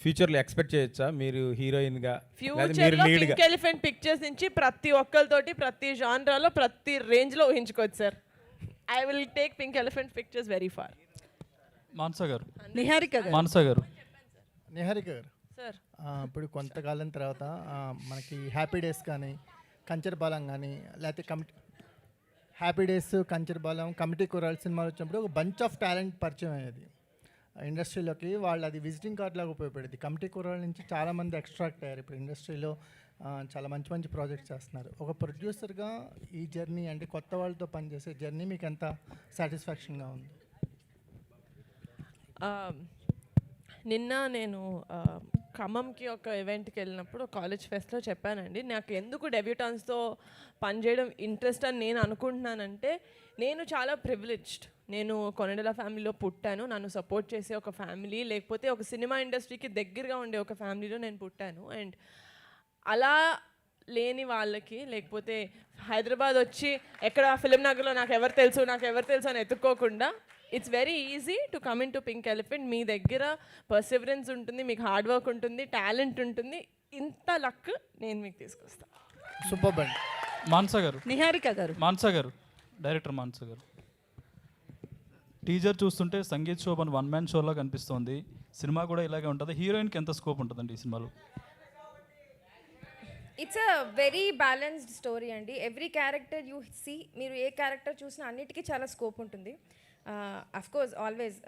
ఫ్యూచర్లో ఎక్స్పెక్ట్ చేయొచ్చా మీరు హీరోయిన్గా? ఫ్యూచర్లో పింక్ ఎలిఫెంట్ పిక్చర్స్ నుంచి ప్రతి ఒక్కరితోటి ప్రతి జానరాలో ప్రతి రేంజ్లో ఊహించుకోవచ్చు sir. I will take pink elephant pictures very far. Niharika garu. Niharika గారు సార్, ఇప్పుడు కొంతకాలం తర్వాత మనకి హ్యాపీ డేస్ కానీ కంచరపాలెం కానీ లేకపోతే హ్యాపీ డేస్, కంచరపాలెం, కమిటీ కుర్రాళ్ళు సినిమాలు వచ్చినప్పుడు ఒక బంచ్ ఆఫ్ టాలెంట్ పరిచయం అయ్యేది ఇండస్ట్రీలోకి. వాళ్ళు అది విజిటింగ్ కార్డ్ లాగా ఉపయోగపడేది. కమిటీ కుర్రాళ్ళ నుంచి చాలామంది ఎక్స్ట్రాక్ట్ అయ్యారు. ఇప్పుడు ఇండస్ట్రీలో చాలా మంచి మంచి ప్రాజెక్ట్స్ చేస్తున్నారు. ఒక ప్రొడ్యూసర్గా ఈ జర్నీ, అంటే కొత్త వాళ్ళతో పనిచేసే జర్నీ మీకు ఎంత సాటిస్ఫాక్షన్గా ఉంది? నిన్న నేను ఖమ్మంకి ఒక ఈవెంట్కి వెళ్ళినప్పుడు కాలేజ్ ఫెస్ట్లో చెప్పానండి, నాకు ఎందుకు డెబ్యూటాన్స్తో పనిచేయడం ఇంట్రెస్ట్ అని నేను అనుకుంటున్నానంటే, నేను చాలా ప్రివిలేజ్డ్. నేను కొనడల ఫ్యామిలీలో పుట్టాను, నన్ను సపోర్ట్ చేసే ఒక ఫ్యామిలీ, లేకపోతే ఒక సినిమా ఇండస్ట్రీకి దగ్గరగా ఉండే ఒక ఫ్యామిలీలో నేను పుట్టాను. అండ్ అలా లేని వాళ్ళకి, లేకపోతే హైదరాబాద్ వచ్చి ఎక్కడ ఫిలిం నగర్లో నాకు ఎవరు తెలుసు అని ఎత్తుక్కోకుండా it's very easy to come in to pink elephant. మీ దగ్గర పర్సివరెన్స్ ఉంటుంది, మీకు హార్డ్ వర్క్ ఉంటుంది, టాలెంట్ ఉంటుంది. ఇంత లక్ నేను మీకు తీసుకొస్తాను. Super bund. మాన్సా గారు, నిహారిక గారు. మాన్సా గారు, డైరెక్టర్ మాన్సా గారు, టీజర్ చూస్తుంటే సంగీత్ శోభన్ వన్ మ్యాన్ షోలా కనిపిస్తోంది. సినిమా కూడా ఇలాగే ఉంటుంది. హీరోయిన్కి ఎంత స్కోప్ ఉంటుందండి ఈ సినిమాలో? It's a very balanced story అండి. ఎవ్రీ క్యారెక్టర్ యూ సీ, మీరు ఏ క్యారెక్టర్ చూసినా అన్నిటికీ చాలా స్కోప్ ఉంటుంది. అఫ్ కోర్స్ ఆల్వేస్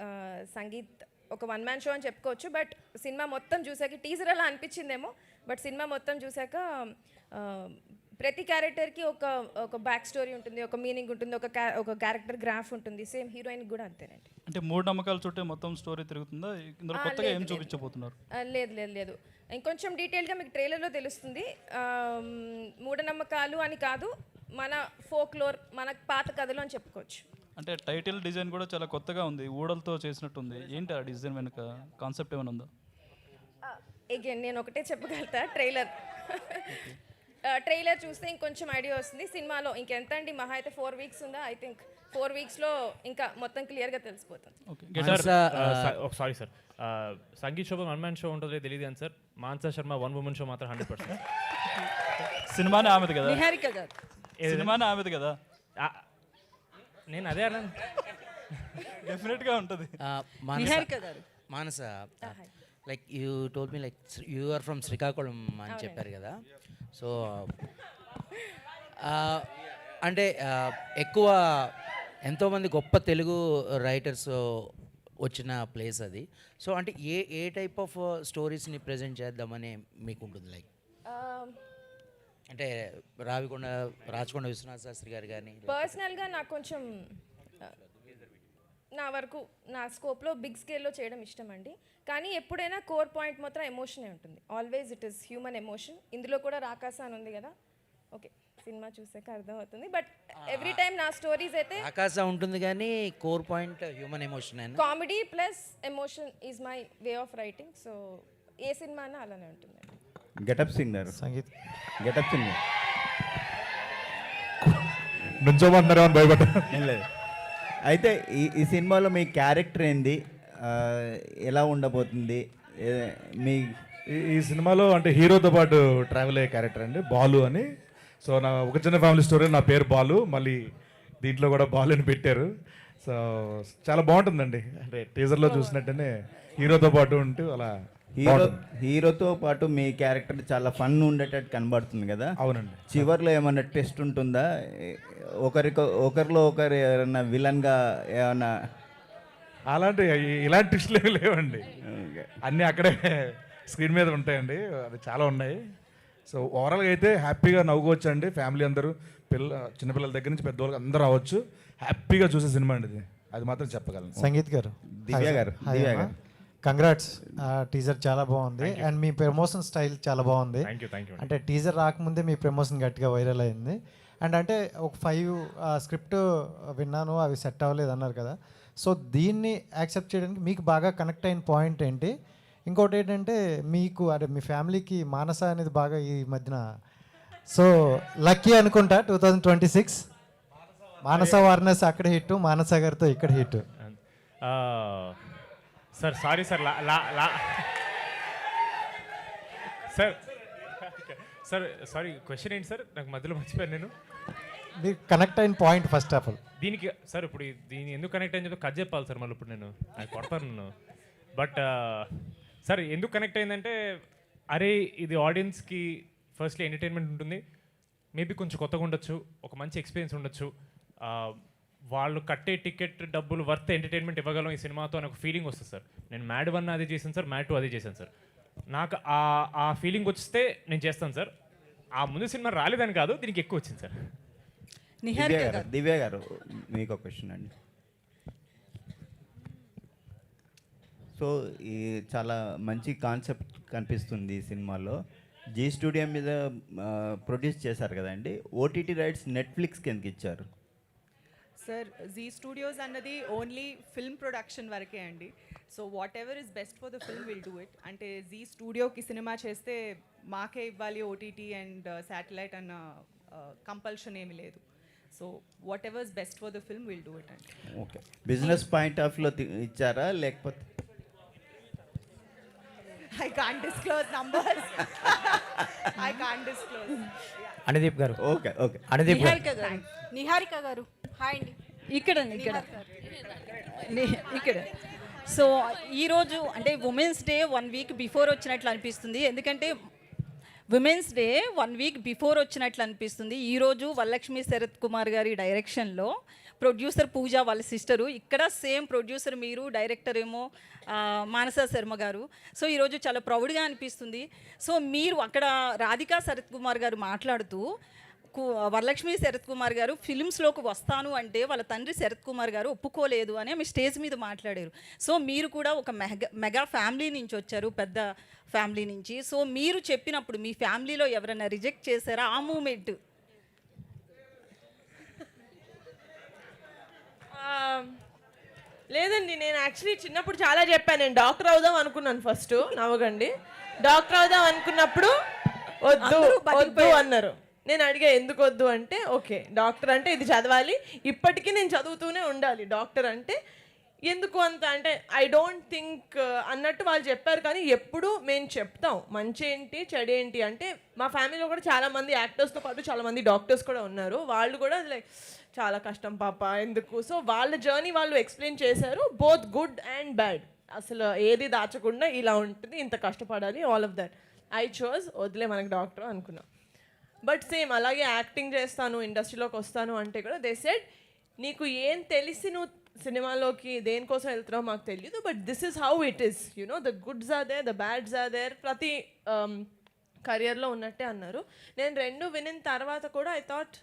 సంగీత్ ఒక వన్ మ్యాన్ షో అని చెప్పుకోవచ్చు. బట్ సినిమా మొత్తం చూసాక, టీజర్ అలా అనిపించిందేమో, బట్ సినిమా మొత్తం చూసాక ప్రతి క్యారెక్టర్కి ఒక బ్యాక్ స్టోరీ ఉంటుంది, ఒక మీనింగ్ ఉంటుంది, ఒక క్యారెక్టర్ గ్రాఫ్ ఉంటుంది. సేమ్ హీరోయిన్కి కూడా అంతేనండి. అంటే మూఢనమ్మకాల చుట్టే మొత్తం స్టోరీ తిరుగుతుందా? ఇందులో కొత్తగా ఏం చూపించబోతున్నారు? లేదు. ఇంకొంచెం డీటెయిల్గా మీకు ట్రైలర్లో తెలుస్తుంది. మూఢనమ్మకాలు అని కాదు, మన ఫోక్లోర్, మన పాత కథలు అని చెప్పుకోవచ్చు. అంటే టైటిల్ డిజైన్ కూడా చాలా కొత్తగా ఉంది, ఊడలతో చేసినట్టుంది. ఏంటి ఆ డిజైన్ వెనుక కాన్సెప్ట్ ఏమైనా ఉందా? అగైన్ నేను ఒకటే చెప్పగలుగుతా, ట్రైలర్ చూస్తే ఇంకొంచెం ఐడియా వస్తుంది. సినిమాలో ఇంకెంత అండి, మహా అయితే 4 weeks ఉందా? ఐ థింక్ 4 weeksలో ఇంకా మొత్తం క్లియర్గా తెలిసిపోతుంది. Sorry sir, Sangeet Shobhan one man show ఉంటుందో తెలియదు కానీ sir, Mansa Sharma one woman show మాత్రం 100%. సినిమానే ఆమెది కదా? నిహారిక గారు. సినిమానే ఆమెది కదా? నేను అదే అన్నాను. డెఫినెట్గా ఉంటుంది. Niharika garu. Manasa, like you told me like you are from Srikakulam అని చెప్పారు కదా. సో అంటే ఎక్కువ ఎంతోమంది గొప్ప తెలుగు రైటర్స్ వచ్చిన ప్లేస్ అది. సో అంటే ఏ టైప్ ఆఫ్ స్టోరీస్ని ప్రజెంట్ చేద్దామని మీకు ఉంటుంది? లైక్ అంటే రాచకొండ విశ్వనాథ శాస్త్రి గారు కానీ. పర్సనల్గా నాకు కొంచెం నా వరకు నా స్కోప్లో బిగ్ స్కేల్లో చేయడం ఇష్టం అండి. కానీ ఎప్పుడైనా కోర్ పాయింట్ మాత్రం ఎమోషనే ఉంటుంది. Always it is human emotion. ఇందులో కూడా రాకాస అని ఉంది కదా. ఓకే, సినిమా చూసాక అర్థమవుతుంది. బట్ ఎవ్రీ టైం నా స్టోరీస్ అయితే ఆకాశ ఉంటుంది కానీ core point human emotion. Comedy plus emotion is my way of writing. So ఏ సినిమా అయినా అలానే ఉంటుంది. Getup singer Sangeet, getup singer నుంచోమంటున్నారు అని భయపడ్డా. ఏం లేదు. అయితే ఈ సినిమాలో మీ క్యారెక్టర్ ఏంది, ఎలా ఉండబోతుంది? మీ ఈ సినిమాలో అంటే హీరోతో పాటు ట్రావెల్ అయ్యే క్యారెక్టర్ అండి, బాలు అని. సో నా ఒక చిన్న ఫ్యామిలీ స్టోరీ, నా పేరు బాలు, మళ్ళీ దీంట్లో కూడా బాలు అని పెట్టారు. సో చాలా బాగుంటుందండి. అంటే టీజర్లో చూసినట్టనే హీరోతో పాటు ఉంటూ అలా. హీరోతో పాటు మీ క్యారెక్టర్ చాలా ఉండేటట్టు కనబడుతుంది కదా. అవునండి. చివర్లో ఏమన్నా టెస్ట్ ఉంటుందా? ఒకరిలో ఒకరు ఏమన్నా విలన్గా ఏమన్నా? ఇలాంటి ట్విస్ట్లు ఏమి లేవండి, అన్నీ అక్కడే స్క్రీన్ మీద ఉంటాయండి. అది చాలా ఉన్నాయి. సో ఓవరాల్గా అయితే హ్యాపీగా నవ్వుకోవచ్చు అండి. ఫ్యామిలీ అందరూ, చిన్నపిల్లల దగ్గర నుంచి పెద్దవాళ్ళకి అందరూ రావచ్చు, హ్యాపీగా చూసే సినిమా అండి ఇది. అది మాత్రం చెప్పగలను. సంగీత్ గారు, దివ్య గారు, కంగ్రాట్స్. టీజర్ చాలా బాగుంది అండ్ మీ ప్రమోషన్ స్టైల్ చాలా బాగుంది. అంటే టీజర్ రాకముందే మీ ప్రమోషన్ గట్టిగా వైరల్ అయింది. అండ్ అంటే ఒక 5 స్క్రిప్ట్ విన్నాను, అవి సెట్ అవ్వలేదు అన్నారు కదా. సో దీన్ని యాక్సెప్ట్ చేయడానికి మీకు బాగా కనెక్ట్ అయిన పాయింట్ ఏంటి? ఇంకోటి ఏంటంటే మీకు అంటే మీ ఫ్యామిలీకి మానస అనేది బాగా ఈ మధ్యన సో లక్కీ అనుకుంటా 2026 మానస వారణాసి అక్కడ హిట్, మానస గారితో ఇక్కడ hit. Sir sorry sir, sir sir sorry, question ఏంటి సార్? నాకు మధ్యలో మర్చిపోయాను నేను. మీరు కనెక్ట్ అయిన పాయింట్ ఫస్ట్ ఆఫ్ ఆల్ దీనికి సార్, ఇప్పుడు దీన్ని ఎందుకు కనెక్ట్ అయింది చెప్పి కట్ చెప్పాలి సార్. మళ్ళీ ఇప్పుడు నేను అది కొడతాను నేను. బట్ సార్ ఎందుకు కనెక్ట్ అయిందంటే, అరే ఇది ఆడియన్స్కి ఫస్ట్లీ ఎంటర్టైన్మెంట్ ఉంటుంది, మేబీ కొంచెం కొత్తగా ఉండొచ్చు, ఒక మంచి ఎక్స్పీరియన్స్ ఉండొచ్చు, వాళ్ళు కట్టే టికెట్ డబ్బులు వర్త్ ఎంటర్టైన్మెంట్ ఇవ్వగలం ఈ సినిమాతో అని ఒక ఫీలింగ్ వస్తుంది సార్. నేను మ్యాడ్ 1 అదే చేశాను సార్, మ్యాడ్ 2 అదే చేశాను సార్. నాకు ఆ ఫీలింగ్ వస్తే నేను చేస్తాను సార్. ఆ ముందు సినిమా రాలేదని కాదు, దీనికి ఎక్కువ వచ్చింది సార్. దివ్య గారు, మీకు ఒక క్వశ్చన్ అండి. సో ఈ చాలా మంచి కాన్సెప్ట్ కనిపిస్తుంది ఈ సినిమాలో. జీ స్టూడియో మీద ప్రొడ్యూస్ చేశారు కదండి. ఓటీటీ రైట్స్ నెట్ఫ్లిక్స్కి ఎందుకు ఇచ్చారు? సార్ జీ స్టూడియోస్ అన్నది ఓన్లీ ఫిల్మ్ ప్రొడక్షన్ వరకే అండి. So what ever is best for the film will do it. అంటే జీ స్టూడియోకి సినిమా చేస్తే మాకే ఇవ్వాలి ఓటీటీ అండ్ శాటిలైట్ అన్న కంపల్షన్ ఏమి లేదు. So what ever is best for the film will do it అండి. ఓకే, బిజినెస్ పాయింట్ ఆఫ్లో ఇచ్చారా లేకపోతే? I can't disclose numbers. I can't disclose. Anudeep గారు. Okay okay. అనుదీప్ గారు. నిహారిక గారు హాయ్ అండి. ఇక్కడ ఇక్కడ సో ఈరోజు అంటే ఉమెన్స్ డే 1 వీక్ బిఫోర్ వచ్చినట్లు అనిపిస్తుంది. ఎందుకంటే ఉమెన్స్ డే 1 వీక్ బిఫోర్ వచ్చినట్లు అనిపిస్తుంది. ఈరోజు వరలక్ష్మి శరత్ కుమార్ గారి డైరెక్షన్లో ప్రొడ్యూసర్ పూజ వాళ్ళ సిస్టరు, ఇక్కడ సేమ్ ప్రొడ్యూసర్ మీరు, డైరెక్టర్ ఏమో మానస శర్మ గారు. సో ఈరోజు చాలా ప్రౌడ్గా అనిపిస్తుంది. సో మీరు అక్కడ రాధికా శరత్ కుమార్ గారు మాట్లాడుతూ వరలక్ష్మి శరత్ కుమార్ గారు ఫిలిమ్స్లోకి వస్తాను అంటే వాళ్ళ తండ్రి శరత్ కుమార్ గారు ఒప్పుకోలేదు అని ఆమె స్టేజ్ మీద మాట్లాడారు. సో మీరు కూడా ఒక మెగా ఫ్యామిలీ నుంచి వచ్చారు, పెద్ద ఫ్యామిలీ నుంచి. సో మీరు చెప్పినప్పుడు మీ ఫ్యామిలీలో ఎవరైనా రిజెక్ట్ చేశారా ఆ మూమెంట్? లేదండి, నేను యాక్చువల్లీ చిన్నప్పుడు చాలా చెప్పాను. నేను డాక్టర్ అవుదాం అనుకున్నాను ఫస్ట్, నవ్వకండి. డాక్టర్ అవుదాం అనుకున్నప్పుడు వద్దు అన్నారు. నేను అడిగా ఎందుకు వద్దు అంటే, ఓకే డాక్టర్ అంటే ఇది చదవాలి, ఇప్పటికీ నేను చదువుతూనే ఉండాలి, డాక్టర్ అంటే ఎందుకు అంత అంటే ఐ డోంట్ థింక్ అన్నట్టు వాళ్ళు చెప్పారు. కానీ ఎప్పుడు మేము చెప్తాం మంచి ఏంటి చెడు ఏంటి అంటే, మా ఫ్యామిలీలో కూడా చాలామంది యాక్టర్స్తో పాటు చాలామంది డాక్టర్స్ కూడా ఉన్నారు. వాళ్ళు కూడా లైక్ చాలా కష్టం పాప ఎందుకు. సో వాళ్ళ జర్నీ వాళ్ళు ఎక్స్ప్లెయిన్ చేశారు, బోత్ గుడ్ అండ్ బ్యాడ్. అసలు ఏది దాచకుండా ఇలా ఉంటుంది, ఇంత కష్టపడాలి, all of that. I chose వదిలే మనకు డాక్టర్ అనుకున్నా. బట్ సేమ్ అలాగే యాక్టింగ్ చేస్తాను, ఇండస్ట్రీలోకి వస్తాను అంటే కూడా దే సెడ్ నీకు ఏం తెలిసి నువ్వు సినిమాలోకి దేనికోసం వెళ్తున్నావు మాకు తెలియదు, but this is how it is, you know the goods are there, the bads are there, ప్రతి కెరియర్లో ఉన్నట్టే అన్నారు. నేను రెండు వినిన తర్వాత కూడా ఐ థాట్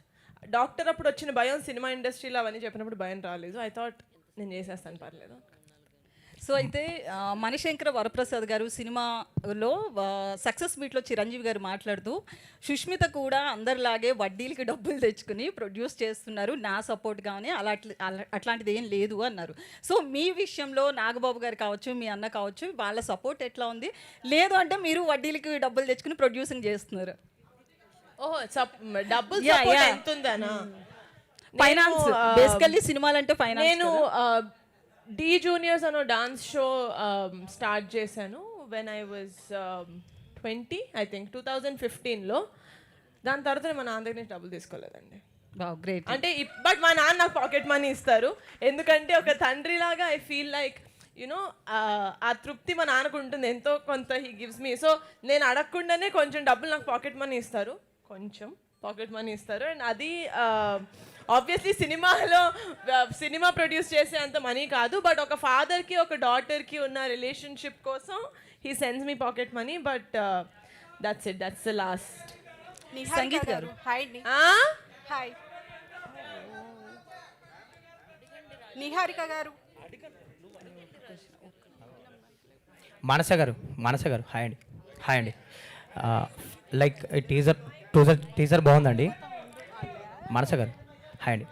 డాక్టర్ అప్పుడు వచ్చిన భయం సినిమా ఇండస్ట్రీలో అవన్నీ చెప్పినప్పుడు భయం రాలేదు. ఐ థాట్ నేను చేసేస్తాను పర్లేదు. సో అయితే మణిశంకర వరప్రసాద్ గారు సినిమాలో సక్సెస్ మీట్లో చిరంజీవి గారు మాట్లాడుతూ సుష్మిత కూడా అందరిలాగే వడ్డీలకి డబ్బులు తెచ్చుకుని ప్రొడ్యూస్ చేస్తున్నారు, నా సపోర్ట్ కానీ అట్లాంటిది ఏం లేదు అన్నారు. సో మీ విషయంలో నాగబాబు గారు కావచ్చు, మీ అన్న కావచ్చు, వాళ్ళ సపోర్ట్ ఎట్లా ఉంది? లేదు అంటే మీరు వడ్డీలకి డబ్బులు తెచ్చుకుని ప్రొడ్యూసింగ్ చేస్తున్నారు? ఓహో, డబ్బులు ఎంత ఉందనా? ఫైనాన్స్ బేసికల్లీ సినిమాలంటే ఫైనాన్స్. నేను డి జూనియర్స్ అనే డాన్స్ షో స్టార్ట్ చేశాను when I was 20 I think 2015లో. దాని తర్వాత నేను మా నాన్న దగ్గర నుంచి డబ్బులు తీసుకోలేదండి. గ్రేట్. అంటే బట్ మా నాన్న నాకు పాకెట్ మనీ ఇస్తారు, ఎందుకంటే ఒక తండ్రిలాగా ఐ ఫీల్ లైక్ యునో ఆ తృప్తి మా నాన్నకు ఉంటుంది, ఎంతో కొంత హీ గివ్స్ మీ. సో నేను అడగకుండానే కొంచెం డబ్బులు నాకు పాకెట్ మనీ ఇస్తారు, కొంచెం పాకెట్ మనీ ఇస్తారు. అండ్ అది ఆబ్వియస్లీ సినిమా ప్రొడ్యూస్ చేసే అంత మనీ కాదు, బట్ ఒక ఫాదర్కి ఒక డాటర్కి ఉన్న రిలేషన్షిప్ కోసం he sends me pocket money. But that's it, that's the last. Sangeet గారు హాయ్ అండి. హాయ్ నిహారిక గారు. మానస గారు హాయ్ అండి. లైక్ టీజర్ బాగుందండి. మానస గారు హాయ్ అండి.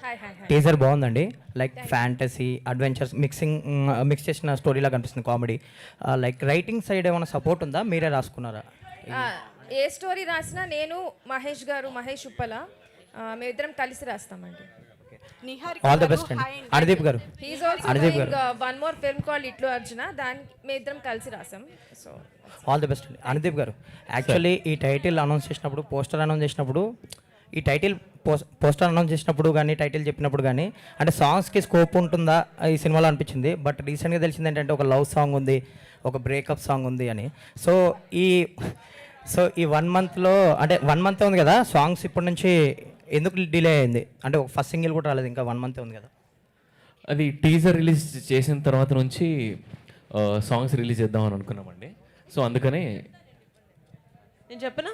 టీజర్ బాగుందండి. లైక్ ఫ్యాంటసీ అడ్వెంచర్స్ మిక్స్ చేసిన స్టోరీలా కనిపిస్తుంది, కామెడీ. లైక్ రైటింగ్ సైడ్ ఏమైనా సపోర్ట్ ఉందా, మీరే రాసుకున్నారా? ఏ స్టోరీ రాసినా నేను మహేష్ ఉప్పల మేమిద్దరం కలిసి రాస్తామండి. ఆల్ ద బెస్ట్ అండి. అనుదీప్ గారు. వన్ మోర్ ఫిల్మ్ కాల్డ్ ఇట్లు అర్జున, దానికి మేమిద్దరం కలిసి రాసాం. సో ఆల్ ద బెస్ట్ అండి. అనుదీప్ గారు, యాక్చువల్లీ ఈ టైటిల్ అనౌన్స్ చేసినప్పుడు, పోస్టర్ అనౌన్స్ చేసినప్పుడు, ఈ టైటిల్ పోస్టర్ అనౌన్స్ చేసినప్పుడు కానీ టైటిల్ చెప్పినప్పుడు కానీ అంటే సాంగ్స్కి స్కోప్ ఉంటుందా ఈ సినిమాలో అనిపించింది. బట్ రీసెంట్గా తెలిసింది ఏంటంటే ఒక లవ్ సాంగ్ ఉంది, ఒక బ్రేకప్ సాంగ్ ఉంది అని. సో ఈ 1 మంత్లో అంటే 1 మంత్ ఉంది కదా, సాంగ్స్ ఇప్పటి నుంచి ఎందుకు డిలే అయింది? అంటే ఒక ఫస్ట్ సింగిల్ కూడా రాలేదు, ఇంకా 1 మంత్ ఉంది కదా. అది టీజర్ రిలీజ్ చేసిన తర్వాత నుంచి సాంగ్స్ రిలీజ్ చేద్దామని అనుకున్నామండి. సో అందుకనే నేను చెప్పనా,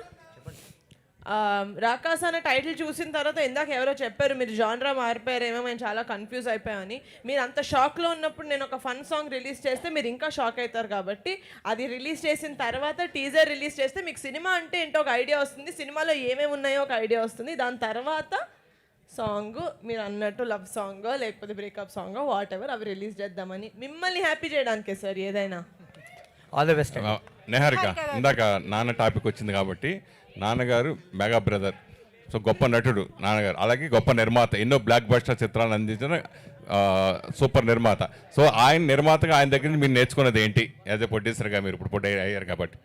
రాకాస్ అనే టైటిల్ చూసిన తర్వాత ఇందాక ఎవరో చెప్పారు మీరు జాన్రా మారిపోయారేమో, మేము చాలా కన్ఫ్యూజ్ అయిపోయామని. మీరు అంత షాక్లో ఉన్నప్పుడు నేను ఒక ఫన్ సాంగ్ రిలీజ్ చేస్తే మీరు ఇంకా షాక్ అవుతారు. కాబట్టి అది రిలీజ్ చేసిన తర్వాత టీజర్ రిలీజ్ చేస్తే మీకు సినిమా అంటే ఏంటో ఒక ఐడియా వస్తుంది, సినిమాలో ఏమేమి ఉన్నాయో ఒక ఐడియా వస్తుంది. దాని తర్వాత సాంగ్ మీరు అన్నట్టు లవ్ సాంగ్ లేకపోతే బ్రేకప్ సాంగ్ వాట్ ఎవర్ అవి రిలీజ్ చేద్దామని మిమ్మల్ని హ్యాపీ చేయడానికే సార్ ఏదైనా. All the best. నిహారిక, ఇందాక నాన్న టాపిక్ వచ్చింది కాబట్టి, నాన్నగారు మెగా బ్రదర్, సో గొప్ప నటుడు నాన్నగారు, అలాగే గొప్ప నిర్మాత, ఎన్నో బ్లాక్ బస్టర్ చిత్రాలను అందించిన సూపర్ నిర్మాత. సో ఆయన నిర్మాతగా ఆయన దగ్గర నుంచి మీరు నేర్చుకున్నది ఏంటి యాజ్ ఎ ప్రొడ్యూసర్గా? మీరు ఇప్పుడు ప్రొడ్యూసర్ అయ్యారు కాబట్టి.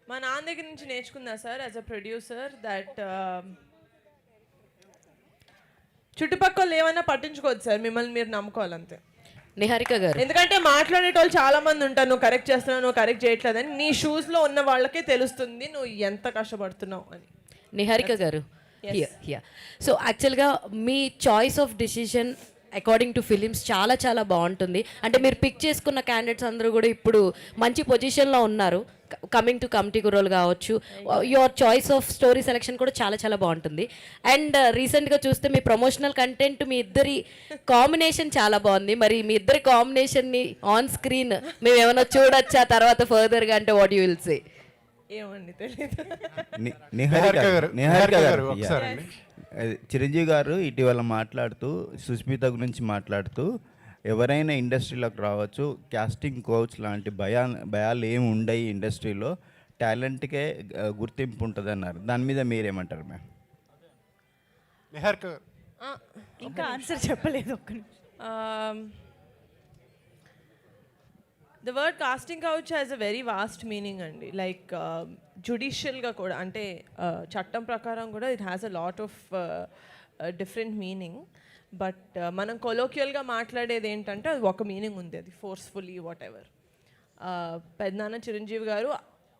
మా నాన్న దగ్గర నుంచి నేర్చుకున్నా sir as a producer that చుట్టుపక్కల ఏమైనా పట్టించుకోవద్దు సార్, మిమ్మల్ని మీరు నమ్ముకోవాలంతే. నిహారిక గారు, ఎందుకంటే మాట్లాడేటోళ్ళు చాలా మంది ఉంటారు, నువ్వు కరెక్ట్ చేస్తున్నావు, నువ్వు కరెక్ట్ చేయట్లేదని. నీ షూస్లో ఉన్న వాళ్ళకే తెలుస్తుంది నువ్వు ఎంత కష్టపడుతున్నావు అని. నిహారిక గారు, సో యాక్చువల్గా మీ choice of decision according to films చాలా చాలా బాగుంటుంది. అంటే మీరు పిక్ చేసుకున్న క్యాండిడేట్స్ అందరూ కూడా ఇప్పుడు మంచి పొజిషన్లో ఉన్నారు. కమింగ్ టు కమిటీ కురోల్ కావచ్చు, your choice of story selection కూడా చాలా చాలా బాగుంటుంది. అండ్ రీసెంట్గా చూస్తే మీ ప్రమోషనల్ కంటెంట్, మీ ఇద్దరి కాంబినేషన్ చాలా బాగుంది. మరి మీ ఇద్దరి కాంబినేషన్ని ఆన్ స్క్రీన్ మేము ఏమైనా చూడొచ్చా తర్వాత ఫర్దర్గా? అంటే వాట్ యూ విల్ సే? ఏమండి తెలియదు. నిహారిక గారు ఒకసారి చిరంజీవి గారు ఇటీవల మాట్లాడుతూ, సుస్మిత గురించి మాట్లాడుతూ, ఎవరైనా ఇండస్ట్రీలోకి రావచ్చు, క్యాస్టింగ్ కోచ్ లాంటి భయాలు ఏమి ఉండయి ఇండస్ట్రీలో, టాలెంట్కే గుర్తింపు ఉంటుంది అన్నారు. దాని మీద మీరేమంటారు మ్యామ్? నిహారిక ఇంకా ఆన్సర్ చెప్పలేదు ఒక్క నిమిషం. The word casting couch has a very vast meaning అండి. లైక్ జుడిషియల్గా కూడా, అంటే చట్టం ప్రకారం కూడా it has a lot of different meaning. But మనం కొలోక్యల్గా మాట్లాడేది ఏంటంటే అది ఒక మీనింగ్ ఉంది, అది ఫోర్స్ఫుల్లీ వాట్ ఎవర్. పెద్దనాన్న చిరంజీవి గారు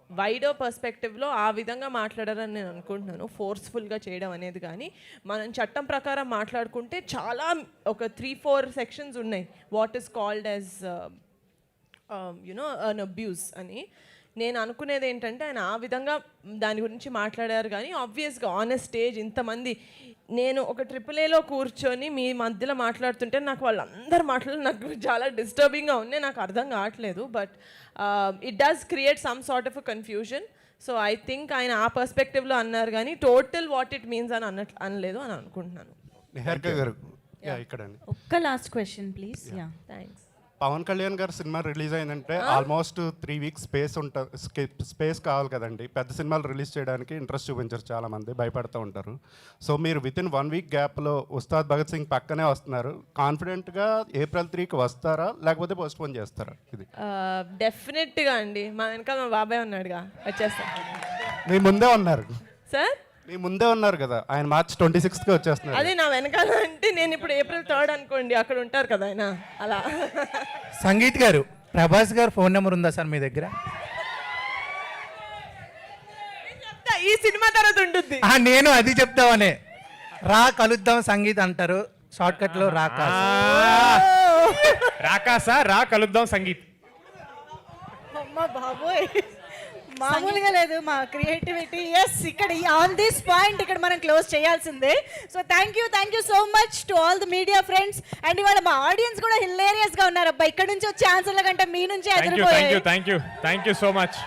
వైడర్ పర్స్పెక్టివ్లో ఆ విధంగా మాట్లాడారని నేను అనుకుంటున్నాను. ఫోర్స్ఫుల్గా చేయడం అనేది కానీ, మనం చట్టం ప్రకారం మాట్లాడుకుంటే చాలా ఒక 3-4 సెక్షన్స్ ఉన్నాయి what is called as you know an abuse అని. నేను అనుకునేది ఏంటంటే ఆయన ఆ విధంగా దాని గురించి మాట్లాడారు. కానీ ఆబ్వియస్గా ఆన్ ఎ స్టేజ్ ఇంతమంది, నేను ఒక AAAలో కూర్చొని మీ మధ్యలో మాట్లాడుతుంటే నాకు వాళ్ళందరూ నాకు చాలా డిస్టర్బింగ్గా ఉన్నాయి, నాకు అర్థం కావట్లేదు. But it does create some sort of a confusion. So I think ఆయన ఆ పర్స్పెక్టివ్లో అన్నారు కానీ టోటల్ వాట్ ఇట్ మీన్స్ అని అనలేదు అని అనుకుంటున్నాను. నిహారిక గారు ఇక్కడండి ఒక్క last question please. Yeah thanks. Pawan Kalyan garu సినిమా రిలీజ్ అయిందంటే ఆల్మోస్ట్ 3 వీక్స్ స్పేస్ కావాలి కదండి. పెద్ద సినిమాలు రిలీజ్ చేయడానికి ఇంట్రెస్ట్ చూపించారు, చాలామంది భయపడుతూ ఉంటారు. సో మీరు వితిన్ 1 వీక్ గ్యాప్లో ఉస్తాద్ భగత్ సింగ్ పక్కనే వస్తున్నారు, కాన్ఫిడెంట్గా April 3కి వస్తారా లేకపోతే పోస్ట్పోన్ చేస్తారా? ఇది డెఫినెట్గా అండి, మా వెనకాల మా బాబాయ్ ఉన్నాడుగా, వచ్చేస్తా. మీ ముందే ఉన్నారు సార్, మీ ముందే ఉన్నారు కదా, ఆయన March 26కి వచ్చేస్తున్నారు. అదే నా వెనకాల అంటే నేను ఇప్పుడు April 3rd అనుకోండి, అక్కడ ఉంటారు కదా ఆయన, అలా. సంగీత్ గారు, ప్రభాస్ గారు ఫోన్ నెంబర్ ఉందా సార్ మీ దగ్గర? ఈ సినిమా తర్వాత ఉంటుంది. నేను అది చెప్తామనే, రా కలుద్దాం సంగీత్ అంటారు, షార్ట్ కట్ లో రాకాసా రా కలుద్దాం సంగీత్. అమ్మ బాబోయ్, మామూలుగా లేదు మా క్రియేటివిటీ. ఎస్, ఇక్కడ ఆన్ దిస్ పాయింట్ ఇక్కడ మనం క్లోజ్ చేయాల్సిందే. So thank you so much to all the media friends. And ఇవాళ మా ఆడియన్స్ కూడా హిలేరియస్ గా ఉన్నారు అబ్బా, ఇక్కడ నుంచి వచ్చే ఆన్సర్ల కంటే మీ నుంచి ఎదురుపోయాయి. Thank you so much.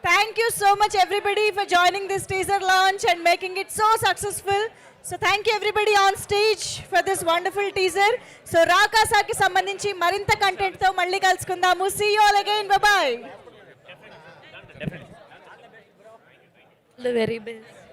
Thank you so much everybody for joining this teaser launch and making it so successful. So thank you everybody on stage for this wonderful teaser. So Rakasa ki sambandhinchi marinta content tho malli kalusukundamu. See you all again. Bye bye. The very best.